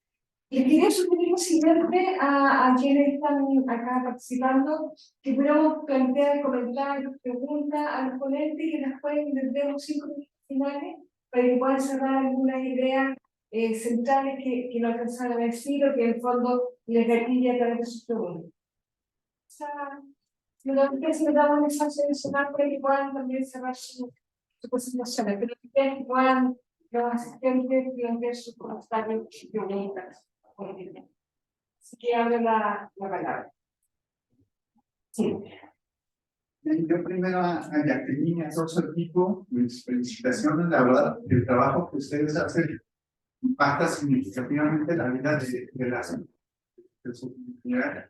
[SPEAKER 1] Les quería sugerir lo siguiente a quienes están acá participando, que pudiéramos plantear comentarios, preguntas a los ponentes y que después les demos 5 minutos finales para que puedan cerrar algunas ideas centrales que no alcanzaron a decir o que en el fondo les gatilla a través de sus preguntas. Si les damos un espacio adicional para que puedan también cerrar sus presentaciones, pero que puedan los asistentes plantear sus comentarios y preguntas. Así que abre la palabra. Sí.
[SPEAKER 6] Yo primero a Jacqueline y a todo su equipo, mis felicitaciones, la verdad, el trabajo que ustedes hacen impacta significativamente la vida de su comunidad.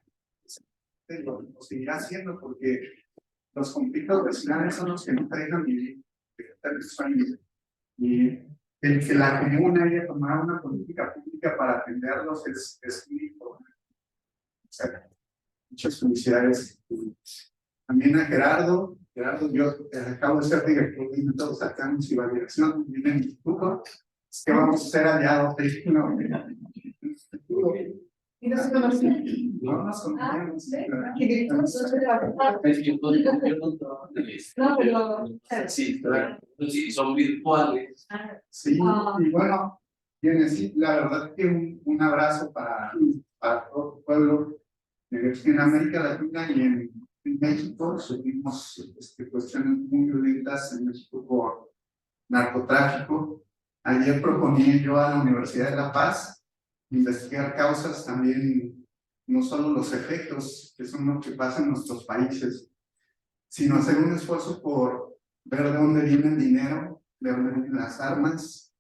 [SPEAKER 6] Lo seguirá haciendo porque los conflictos vecinales son los que no te dejan vivir y el que la comuna haya tomado una política pública para atenderlos es muy importante. O sea, muchas felicidades. También a Gerardo, yo acabo de ser director de métodos académicos y validación en el instituto. Es que vamos a ser aliados
[SPEAKER 1] ¿Y no se conocían?
[SPEAKER 6] no nos conocemos.
[SPEAKER 1] ¿Qué director de la verdad? No, pero
[SPEAKER 4] Sí, claro. Sí, son virtuales.
[SPEAKER 6] Sí, y bueno, sí, la verdad que un abrazo para todo el pueblo en América Latina y en México. Sufrimos cuestiones muy violentas en México por narcotráfico. Ayer proponía yo a la Universidad de La Paz investigar causas también, no solo los efectos que son los que pasan en nuestros países, sino hacer un esfuerzo por ver de dónde viene el dinero, de dónde vienen las armas,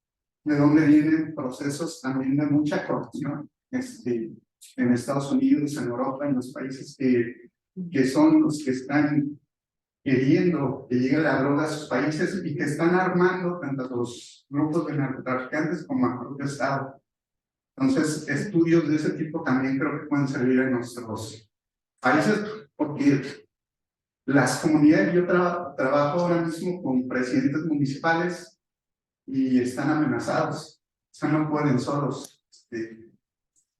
[SPEAKER 6] de dónde vienen procesos también de mucha corrupción en Estados Unidos, en Europa, en los países que son los que están queriendo que llegue la droga a sus países y que están armando tanto a los grupos de narcotraficantes como al propio Estado. Entonces, estudios de ese tipo también creo que pueden servir en nuestros países, porque las comunidades, yo trabajo ahora mismo con presidentes municipales y están amenazados, o sea, no pueden solos.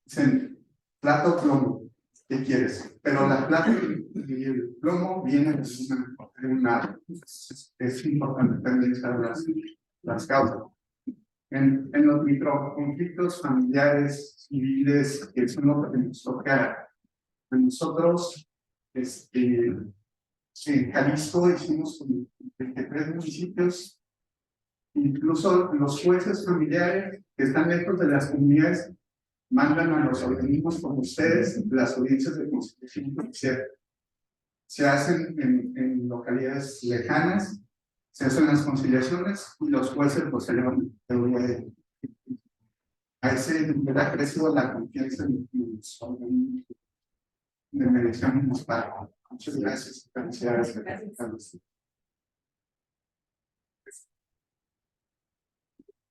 [SPEAKER 6] Dicen, plato plomo, ¿qué quieres? Pero la plata y el plomo vienen de una es importante también saber las causas. En los microconflictos familiares, civiles, que son lo que nos toca a nosotros, en Jalisco hicimos 23 municipios, incluso los jueces familiares que están lejos de las comunidades mandan a los organismos como ustedes las audiencias de conciliación judicial. Se hacen en localidades lejanas, se hacen las conciliaciones y los jueces pues se llevan a ese nivel ha crecido la confianza en los organismos de mediación municipal. Muchas gracias. Felicidades.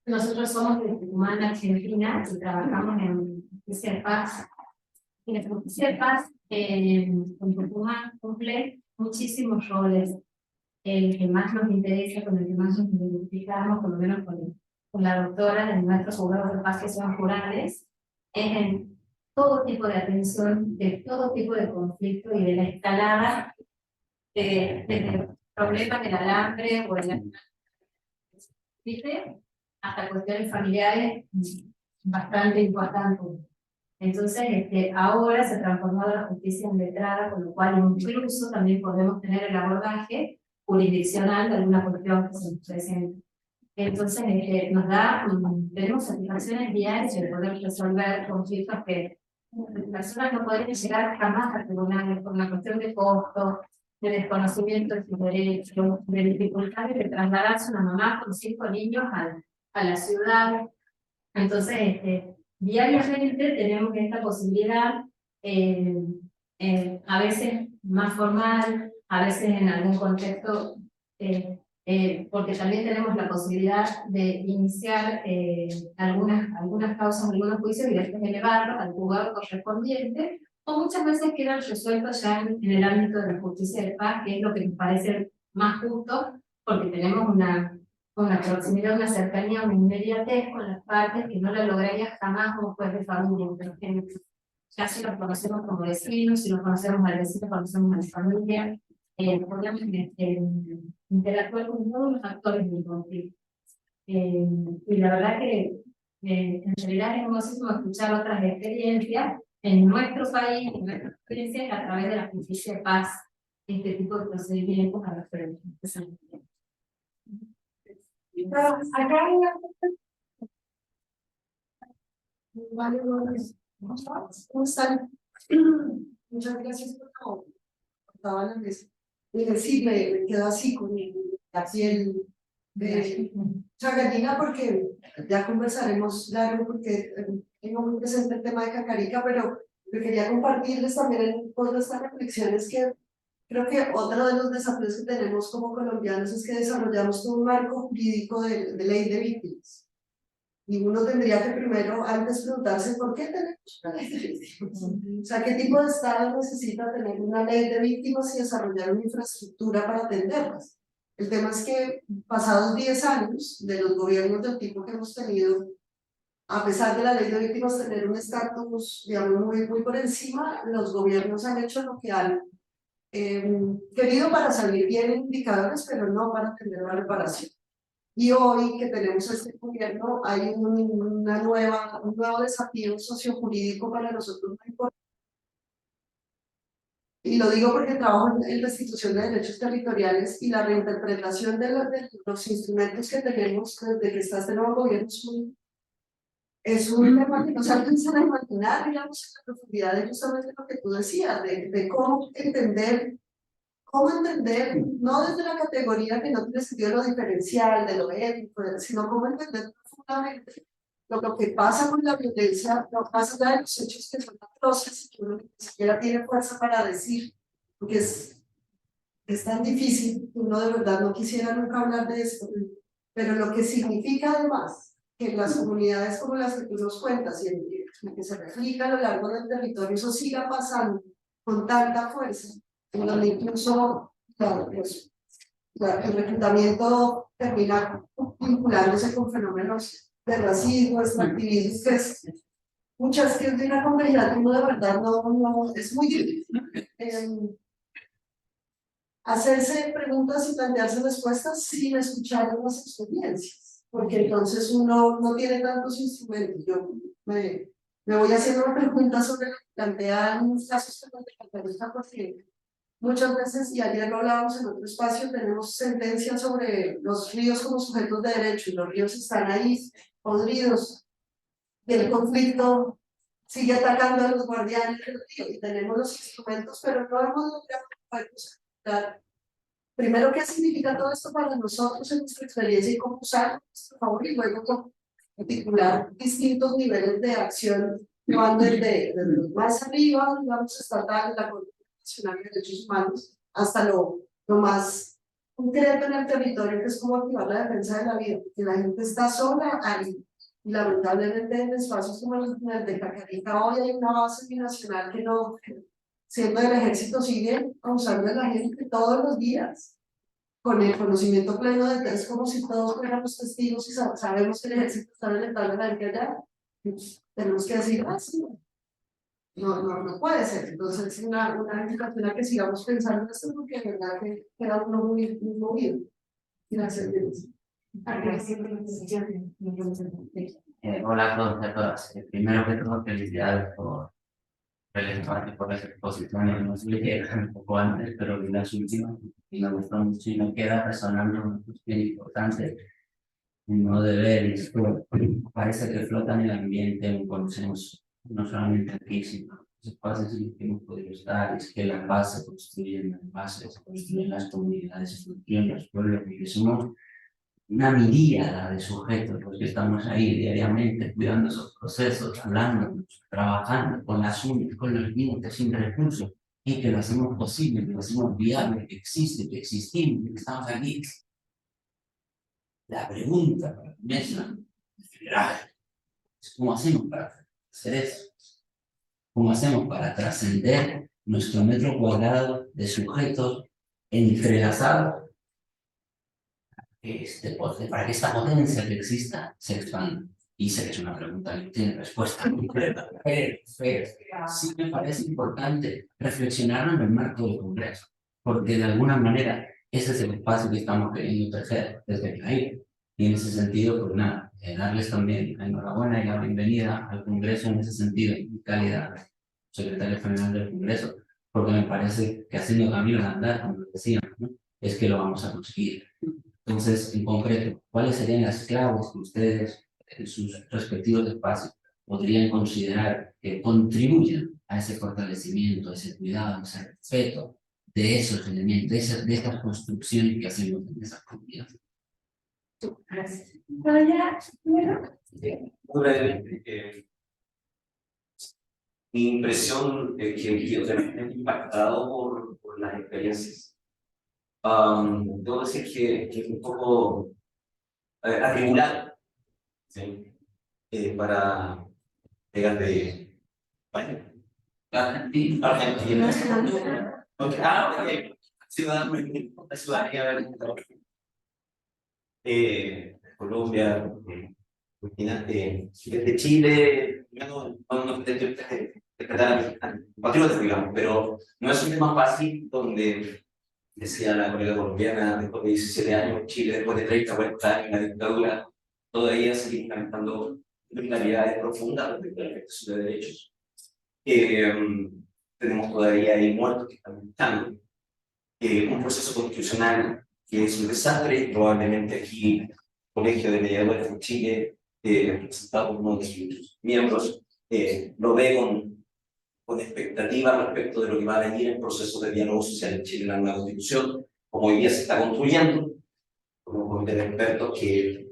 [SPEAKER 3] Nosotros somos de Tucumán, Argentina, y trabajamos en Justicia de Paz. Y la Justicia de Paz con Tucumán cumple muchísimos roles. El que más nos interesa, con el que más nos identificamos, por lo menos con la doctora de nuestros juzgados de paz que son rurales, es en todo tipo de atención, de todo tipo de conflicto y de la escalada, desde el problema del alambre o el ¿viste? Hasta cuestiones familiares bastante importantes. Entonces, ahora se ha transformado la justicia en letrada, con lo cual incluso también podemos tener el abordaje jurisdiccional de alguna cuestión que se nos presente. Entonces, nos da, tenemos satisfacciones diarias de poder resolver conflictos que personas no podrían llegar jamás al tribunal por una cuestión de costo, de desconocimiento de sus derechos, de dificultades de trasladarse una mamá con 5 niños a la ciudad. Entonces, diariamente tenemos esta posibilidad, a veces más formal, a veces en algún contexto, porque también tenemos la posibilidad de iniciar algunas causas, algunos juicios y después elevarlos al juzgado correspondiente, o muchas veces quedan resueltos ya en el ámbito de la justicia de paz, que es lo que nos parece más justo, porque tenemos una proximidad, una cercanía, una inmediatez con las partes que no la lograría jamás un juez de familia, por ejemplo. Ya si los conocemos como vecinos, si los conocemos al vecino, conocemos a la familia, podemos interactuar con todos los actores del conflicto. Y la verdad que en realidad es hermosísimo escuchar otras experiencias en nuestro país, en nuestras experiencias a través de la justicia de paz, este tipo de procedimientos a los que
[SPEAKER 1] Acá hay una... Vale, ¿cómo están? Muchas gracias por estaba en la mesa. Sí, me quedo así con la piel de gallina, porque ya conversaremos largo, porque tengo muy presente el tema de Cacarica, pero me quería compartirles también en pos de estas reflexiones que creo que otro de los desafíos que tenemos como colombianos es que desarrollamos todo un marco jurídico de ley de víctimas. Y uno tendría que primero, antes, preguntarse por qué tenemos una ley de víctimas. O sea, ¿qué tipo de Estado necesita tener una ley de víctimas y desarrollar una infraestructura para atenderlas? El tema es que, pasados 10 años de los gobiernos del tipo que hemos tenido, a pesar de la ley de víctimas tener un estatus, digamos, muy por encima, los gobiernos han hecho lo que han querido para salir bien en indicadores, pero no para atender la reparación. Y hoy que tenemos este gobierno, hay un nuevo desafío sociojurídico para nosotros muy importante. Y lo digo porque trabajo en la institución de derechos territoriales, y la reinterpretación de los instrumentos que tenemos desde que está este nuevo gobierno es un tema que nos alcanza a imaginar, digamos, en la profundidad de justamente lo que tú decías, de cómo entender, no desde la categoría que no tiene sentido lo diferencial, de lo ético, sino cómo entender profundamente lo que pasa con la violencia, lo que pasa allá de los hechos que son atroces y que uno ni siquiera tiene fuerza para decir, porque es tan difícil que uno de verdad no quisiera nunca hablar de esto, pero lo que significa además que en las comunidades como las que tú nos cuentas y en que se replica a lo largo del territorio, eso siga pasando con tanta fuerza, en donde incluso el reclutamiento termina vinculándose con fenómenos de racismo, extractivismo, que es muchas que es de una complejidad que uno de verdad no es muy difícil hacerse preguntas y plantearse respuestas sin escuchar las experiencias, porque entonces uno no tiene tantos instrumentos. Yo me voy haciendo una pregunta sobre lo que plantean los casos de Cacarica, porque muchas veces, y ayer lo hablábamos en otro espacio, tenemos sentencias sobre los ríos como sujetos de derecho, y los ríos están ahí podridos, y el conflicto sigue atacando a los guardianes del río, y tenemos los instrumentos, pero no hemos logrado primero qué significa todo esto para nosotros en nuestra experiencia y cómo usarlo a nuestro favor, y luego articular distintos niveles de acción que van desde los más arriba, digamos, estatal, la Corte Nacional de Derechos Humanos, hasta lo más concreto en el territorio, que es cómo activar la defensa de la vida, porque la gente está sola ahí. Y lamentablemente en espacios como el de Cacarica hoy hay una base binacional que no, siendo el ejército, sigue abusando de la gente todos los días, con el conocimiento pleno de que es como si todos fuéramos testigos y sabemos que el ejército está violentando a la gente allá. Pues, tenemos que decir, sí, no puede ser. Entonces, es una indicación a que sigamos pensando en esto, porque de verdad que queda uno muy movido. Gracias, Denise.
[SPEAKER 9] Hola a todos y a todas. Primero que todo, felicidades por el espacio, por las exposiciones. No sé qué un poco antes, pero vi las últimas y me gustó mucho y me queda resonando una cuestión importante. No de ver esto, parece que flota en el ambiente un consenso, no solamente aquí, sino en los espacios en los que hemos podido estar. Es que la paz se construye en las bases, se construyen las comunidades, se construyen los pueblos, porque somos una miríada de sujetos los que estamos ahí diariamente cuidando esos procesos, hablando, trabajando con las uñas, con los dientes, sin recursos, y que lo hacemos posible, que lo hacemos viable, que existe, que existimos, que estamos aquí. La pregunta para la mesa general es cómo hacemos para hacer eso, cómo hacemos para trascender nuestro metro cuadrado de sujetos entrelazados para que esta potencia que exista se expanda. Y sé que es una pregunta que no tiene respuesta completa, pero sí me parece importante reflexionar en el marco del Congreso, porque de alguna manera ese es el espacio que estamos queriendo tejer desde el aire. Y en ese sentido, pues nada, darles también la enhorabuena y la bienvenida al Congreso en ese sentido, en calidad de secretario general del Congreso, porque me parece que haciendo camino al andar, como decíamos, ¿no?, es que lo vamos a conseguir. Entonces, en concreto, ¿cuáles serían las claves que ustedes, en sus respectivos espacios, podrían considerar que contribuyan a ese fortalecimiento, a ese cuidado, a ese respeto de esos elementos, de esas construcciones que hacemos en esas comunidades?
[SPEAKER 1] Gracias.
[SPEAKER 10] Muy brevemente, mi impresión es que yo también he impactado por las experiencias. Debo decir que es un poco atribulado, ¿sí? Para llegar de España, Argentina. Okay. Ok. Ciudadanía, Colombia, Argentina, desde Chile, no patriotas, digamos, pero no es un tema fácil donde, decía la colega colombiana, después de 17 años, Chile, después de 30, 40 años, la dictadura, todavía sigue implementando criminalidades profundas respecto a la afectación de derechos. Tenemos todavía ahí muertos que están luchando. Un proceso constitucional que es un desastre, probablemente aquí el Colegio de Mediadores de Chile, representado por uno de sus miembros, lo ve con expectativa respecto de lo que va a venir en procesos de diálogo social en Chile en la nueva Constitución, como hoy día se está construyendo, con un comité de expertos que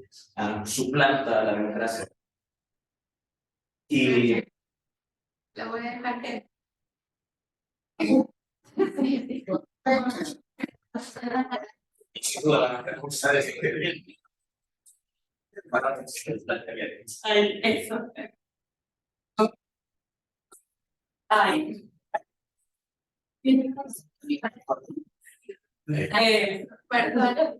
[SPEAKER 10] suplanta la democracia. Y
[SPEAKER 5] La voy a dejar que...
[SPEAKER 10] sin duda van a reforzar ese experimento.
[SPEAKER 8] Ay, eso. Ay. Perdón.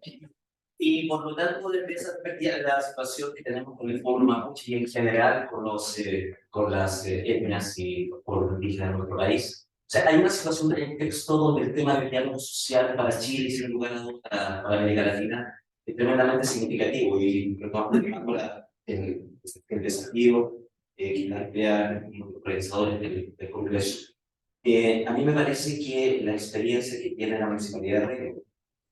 [SPEAKER 10] Y por lo tanto, desde esa perspectiva, la situación que tenemos con el pueblo mapuche y en general con las etnias y los pueblos indígenas de nuestro país. O sea, hay una situación de contexto donde el tema del diálogo social para Chile y sin lugar a dudas para América Latina es tremendamente significativo y retomando el desafío que plantean los organizadores del Congreso. A mí me parece que la experiencia que tiene la Municipalidad de Reguero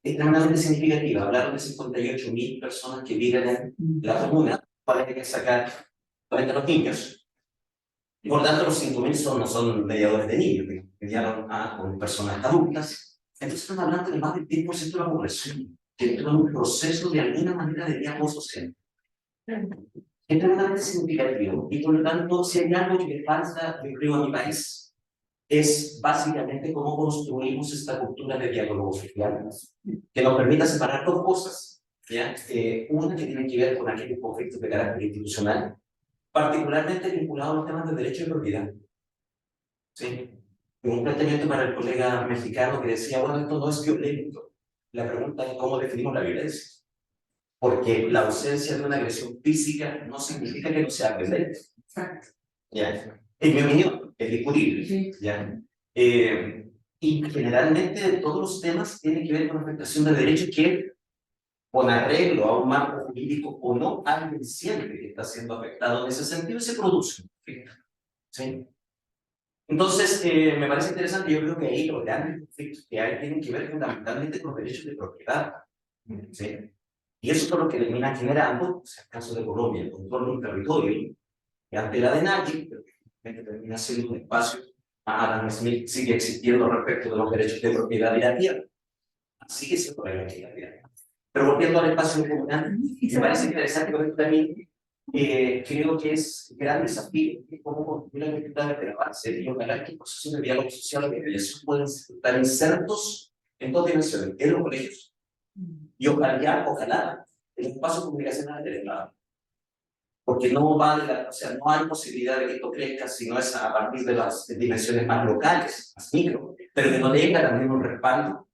[SPEAKER 10] es tremendamente significativa. Hablaron de 58.000 personas que viven en la comuna para que sacar 40 los niños. Y por tanto, los 5.000 no son mediadores de niños, que mediaron con personas adultas. Entonces, están hablando de más del 10% de la población que entró en un proceso de alguna manera de diálogo social. Es tremendamente significativo. Y por lo tanto, si hay algo que le falta, yo creo, a mi país, es básicamente cómo construimos esta cultura de diálogo social que nos permita separar dos cosas, ¿ya? Una que tiene que ver con aquellos conflictos de carácter institucional, particularmente vinculado a los temas de derecho de propiedad. ¿Sí? Un planteamiento para el colega mexicano que decía, bueno, esto no es violento. La pregunta es cómo definimos la violencia. Porque la ausencia de una agresión física no significa que no sea violento. ¿Ya? En mi opinión, es discutible, ¿ya? Y generalmente todos los temas tienen que ver con afectación de derechos que, con arreglo a un marco jurídico o no, alguien siente que está siendo afectado en ese sentido y se produce un conflicto, ¿sí? Entonces, me parece interesante, yo creo que ahí los grandes conflictos que hay tienen que ver fundamentalmente con los derechos de propiedad, ¿sí? Y eso es lo que termina generando, o sea, el caso de Colombia, el control de un territorio, que ante la de nadie, pero que termina siendo un espacio. Adam Smith sigue existiendo respecto de los derechos de propiedad de la tierra. Sigue siendo la tierra. Pero volviendo al espacio comunal, me parece interesante que esto también creo que es un gran desafío cómo construir la cultura de la base y ojalá que el proceso de diálogo social y de mediación puedan estar insertos en dos dimensiones, en los colegios y ojalá el espacio comunicacional del Estado. Porque no vale o sea, no hay posibilidad de que esto crezca si no es a partir de las dimensiones más locales, más micro, pero que no tenga también un respaldo,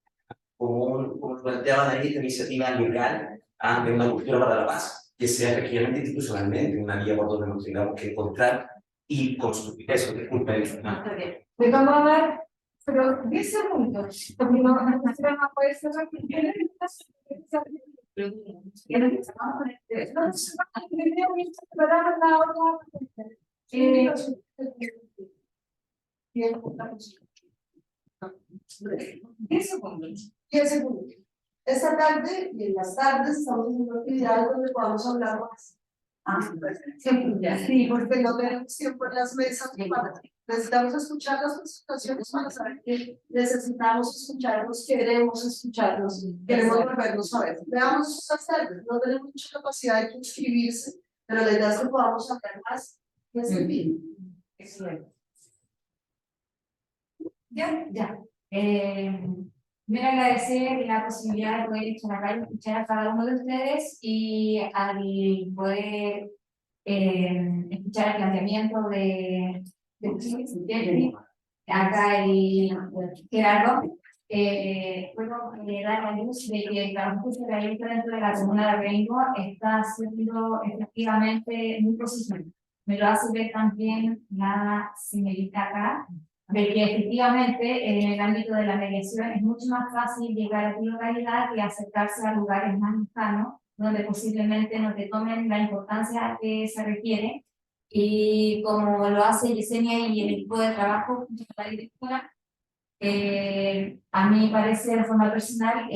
[SPEAKER 10] como planteaban ahí, esta iniciativa legal de una cultura para la paz, que sea efectivamente institucionalmente una vía por donde nos tengamos que encontrar y construir eso. Disculpen.
[SPEAKER 1] Me vamos a dar, pero 10 segundos, porque no puede ser
[SPEAKER 11] Esta tarde y en las tardes estamos en una actividad donde podamos hablar más. Sí, porque no tenemos tiempo en las mesas. Necesitamos escuchar las presentaciones para saber que necesitamos escucharlos, queremos escucharlos, queremos volvernos a ver. Veamos estas tardes, no tenemos mucha capacidad de inscribirse, pero la idea es que podamos hablar más y es el fin.
[SPEAKER 1] Excelente.
[SPEAKER 3] Ya. Quiero agradecer la posibilidad de poder estar acá y escuchar a cada uno de ustedes y al poder escuchar el planteamiento de acá y Gerardo. Puedo dar la luz de que el trabajo que se realiza dentro de la comuna de Rengo está siendo efectivamente muy positivo. Me lo hace ver también la señorita acá, de que efectivamente en el ámbito de la mediación es mucho más fácil llegar a tu localidad que acercarse a lugares más lejanos, donde posiblemente no te tomen la importancia que se requiere. Y como lo hace Yesenia y el equipo de trabajo junto con la directora, a mí me parece de forma personal,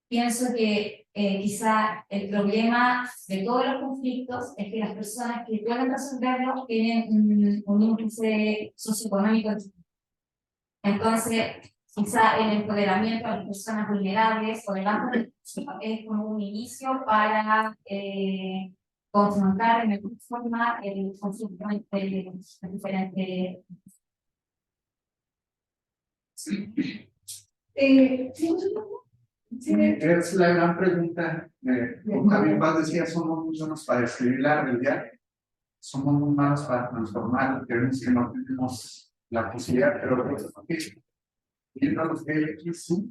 [SPEAKER 3] pienso que quizá el problema de todos los conflictos es que las personas que pueden resolverlos tienen un índice socioeconómico. Entonces, quizá el empoderamiento de las personas vulnerables o de bajo recursos es como un inicio para confrontar de mejor forma el conflicto entre los diferentes.
[SPEAKER 6] Sí, es la gran pregunta. También Paz decía, somos muy buenos para escribir la realidad, somos muy malos para transformar, creemos que no tenemos la posibilidad, pero viendo los que hay aquí, sí,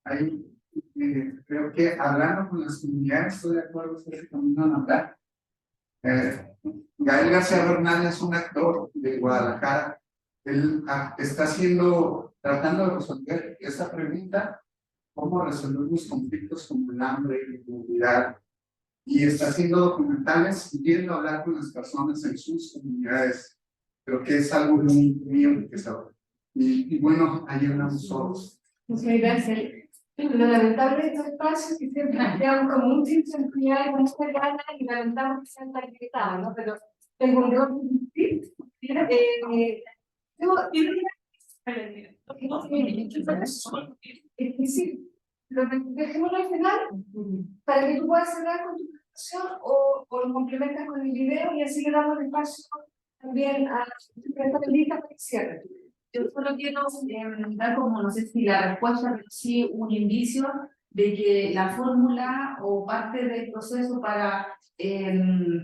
[SPEAKER 6] ahí creo que hablando con las comunidades, estoy de acuerdo con ese camino a hablar. Gael García Bernal es un actor de Guadalajara, él está tratando de resolver esta pregunta, cómo resolver los conflictos como el hambre y la comunidad, y está haciendo documentales y yendo a hablar con las personas en sus comunidades. Creo que es algo muy enriquecedor. Y bueno, ahí andamos todos.
[SPEAKER 1] Muchas gracias. Lo lamentable de estos espacios que siempre quedan como un sitio en que hay mucha gana y lamentamos que sean tan limitados, ¿no? Pero tengo un gran sí, dejémoslo al final para que tú puedas cerrar con tu presentación o lo complementas con el video y así le damos espacio también a tu presentación para que cierre.
[SPEAKER 2] Yo solo quiero dar como, no sé si la respuesta, pero sí un indicio de que la fórmula o parte del proceso para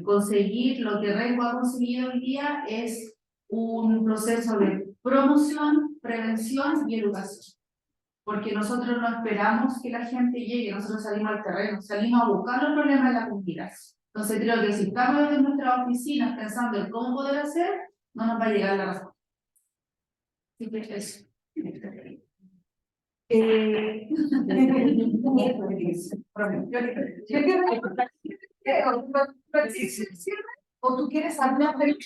[SPEAKER 2] conseguir lo que Rengo ha conseguido hoy día es un proceso de promoción, prevención y educación. Porque nosotros no esperamos que la gente llegue, nosotros salimos al terreno, salimos a buscar los problemas de la comunidad. Entonces creo que si estamos desde nuestras oficinas pensando en cómo poder hacer, no nos va a llegar la razón. Así que eso.
[SPEAKER 1] ¿O tú quieres hablar de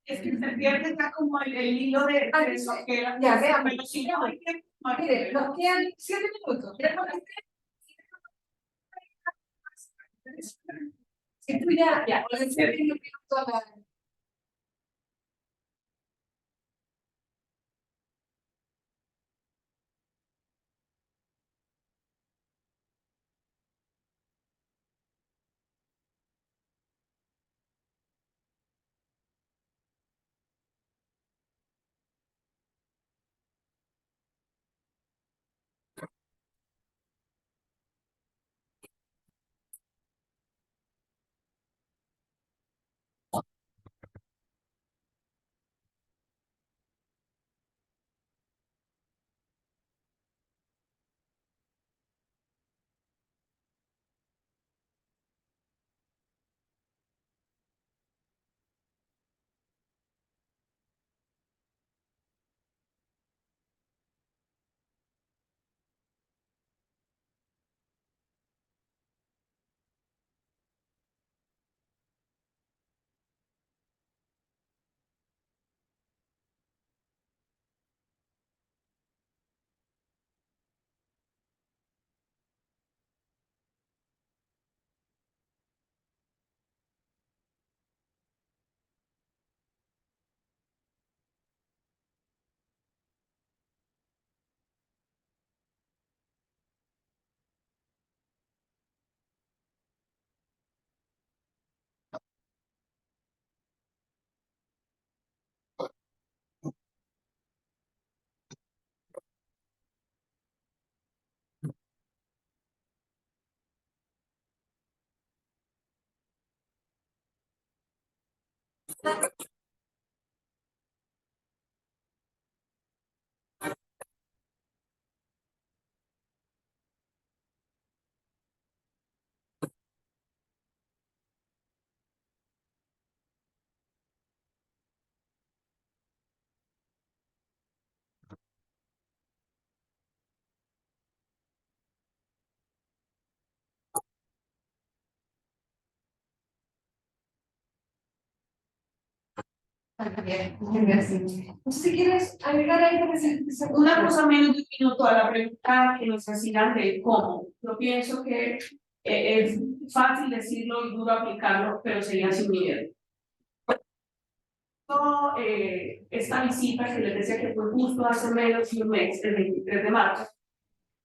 [SPEAKER 8] Es que se pierde ya como el hilo de lo que era.
[SPEAKER 1] Ya, vean,
[SPEAKER 8] pero sí, no hay que.
[SPEAKER 1] mire, nos quedan 7 minutos. Si tú ya, en 7 minutos si quieres agregar ahí para
[SPEAKER 8] Una cosa menos de un minuto a la pregunta que nos hacían de cómo. Yo pienso que es fácil decirlo y duro aplicarlo, pero sería sin miedo. Esta visita que les decía que fue justo hace menos de un mes, el 23 de marzo,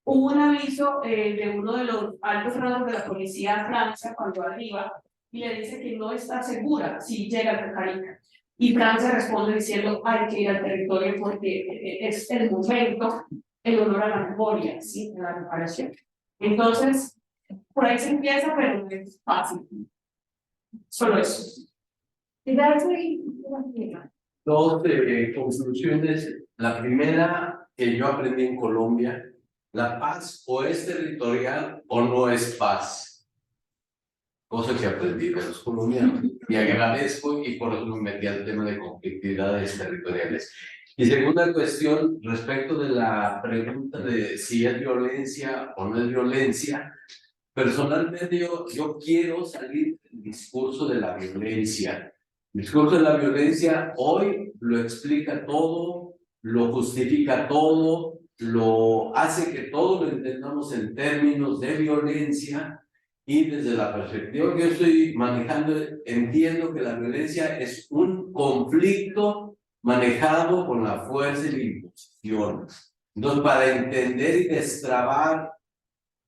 [SPEAKER 8] hubo un aviso de uno de los altos rangos de la policía de Francia cuando arriba y le dice que no está segura si llega a Carica. Y Francia responde diciendo hay que ir al territorio porque es el momento en honor a la memoria, ¿sí? A la reparación. Entonces, por ahí se empieza, pero no es fácil. Solo eso.
[SPEAKER 4] Dos conclusiones. La primera que yo aprendí en Colombia, la paz o es territorial o no es paz. Cosa que aprendí de los colombianos y agradezco y por eso me metí al tema de conflictividades territoriales. Y segunda cuestión, respecto de la pregunta de si es violencia o no es violencia, personalmente yo quiero salir del discurso de la violencia. El discurso de la violencia hoy lo explica todo, lo justifica todo, lo hace que todo lo entendamos en términos de violencia. Y desde la perspectiva que yo estoy manejando, entiendo que la violencia es un conflicto manejado con la fuerza y la imposición. Entonces, para entender y destrabar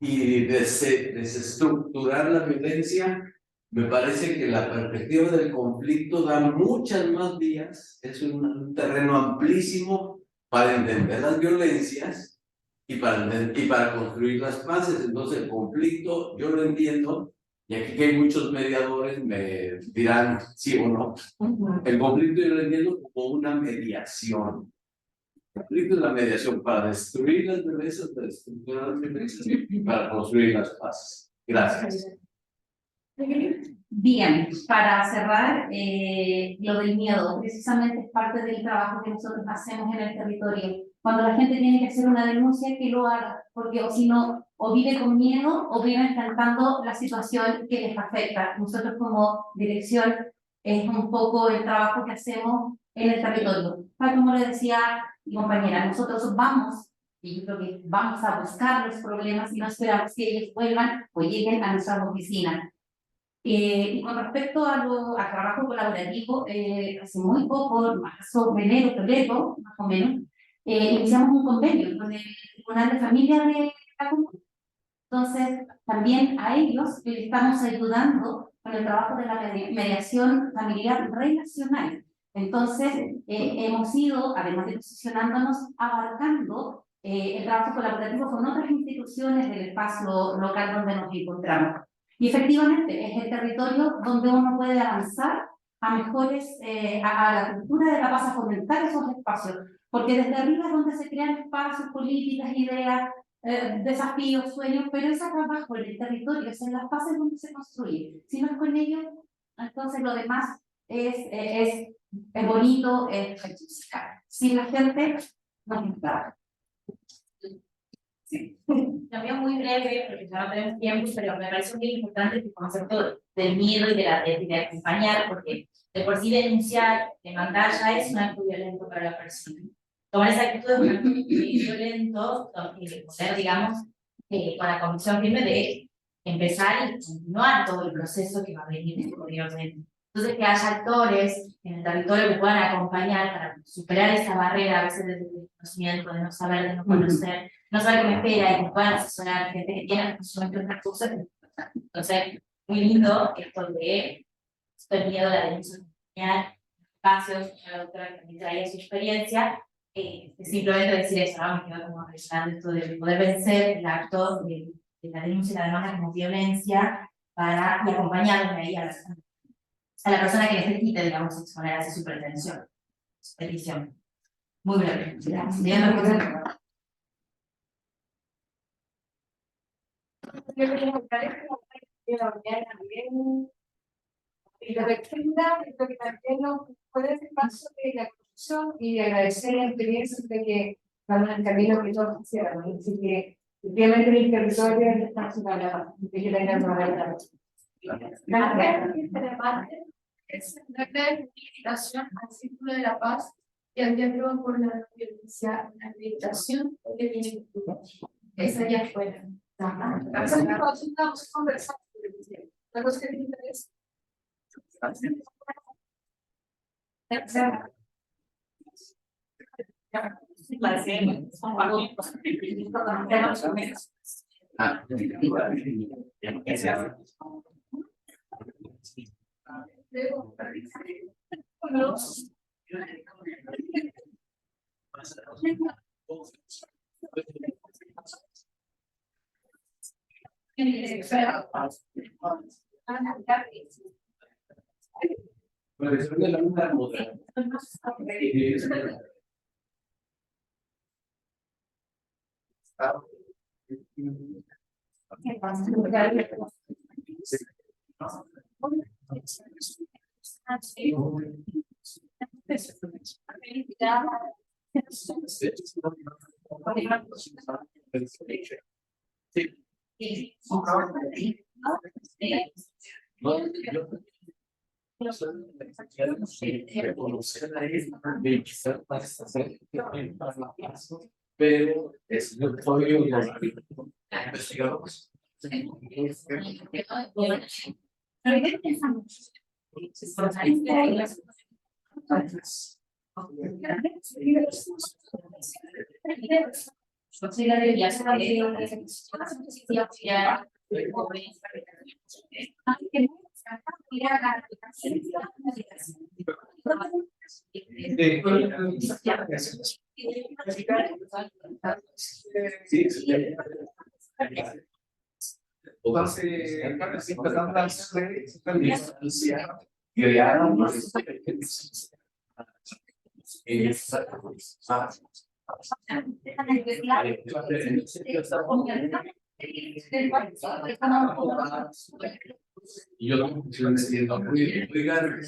[SPEAKER 4] y desestructurar la violencia, me parece que la perspectiva del conflicto da muchas más vías, es un terreno amplísimo para entender las violencias y para construir las paces. Entonces el conflicto yo lo entiendo, y aquí que hay muchos mediadores me dirán sí o no. El conflicto yo lo entiendo como una mediación. El conflicto es la mediación para destruir las violencias, para estructurar las violencias y para construir las paces. Gracias.
[SPEAKER 7] Bien, para cerrar, lo del miedo, precisamente es parte del trabajo que nosotros hacemos en el territorio. Cuando la gente tiene que hacer una denuncia, que lo haga, porque o si no, o vive con miedo o vive enfrentando la situación que les afecta. Nosotros como dirección es un poco el trabajo que hacemos en el territorio. Tal como le decía mi compañera, nosotros vamos, y yo creo que vamos a buscar los problemas y no esperamos que ellos vuelvan o lleguen a nuestras oficinas. Y con respecto al trabajo colaborativo, hace muy poco, sobre enero, febrero, más o menos, iniciamos un convenio con el Tribunal de Familia de la Comuna. Entonces, también a ellos les estamos ayudando con el trabajo de la mediación familiar relacional. Entonces, hemos ido, además de posicionándonos, abarcando el trabajo colaborativo con otras instituciones del espacio local donde nos encontramos. Y efectivamente, es el territorio donde uno puede avanzar a mejores, a la cultura de la paz, a fomentar esos espacios. Porque desde arriba es donde se crean espacios, políticas, ideas, desafíos, sueños, pero es acá abajo, en el territorio, es en las bases donde se construye. Si no es con ellos, entonces lo demás es bonito, es musical. Sin la gente, no es nada.
[SPEAKER 12] Sí. También muy breve, porque ya no tenemos tiempo, pero me parece muy importante el concepto del miedo y de acompañar, porque de por sí denunciar, demandar ya es un acto violento para la persona. Tomar esa actitud de un acto violento, poder, digamos, con la convicción firme de empezar y continuar todo el proceso que va a venir posteriormente. Entonces, que haya actores en el territorio que puedan acompañar para superar esa barrera, a veces del desconocimiento, de no saber, de no conocer, no saber qué me espera, y que puedan asesorar gente que tiene conocimiento de otras cosas. Entonces, muy lindo esto de el miedo a la denuncia familiar, espacios, la doctora que también traía su experiencia, simplemente decir eso, ¿no? Me quedo como pensando esto de poder vencer el acto de la denuncia y la demanda como violencia para y acompañarme ahí a la persona que necesite, digamos, exponerse su pretensión, su petición. Muy breve.
[SPEAKER 1] Y la lectura, creo que también nos puede ser paso de la construcción y agradecer la experiencia de que vamos al camino que todos quisieran. Así que, efectivamente, el territorio es espacio para que tengan una verdad.
[SPEAKER 5] Es darle invitación al Círculo de la Paz y al diálogo por la violencia, la meditación que viene esa ya fuera.
[SPEAKER 11] Estamos conversando. La cosa que te interesa.
[SPEAKER 4] Profesor de la UNA moderna. Pero es el código de los investigadores. Y yo no entiendo muy oigan.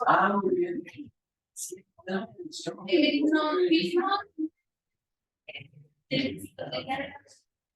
[SPEAKER 4] Ah, muy bien.
[SPEAKER 5] No,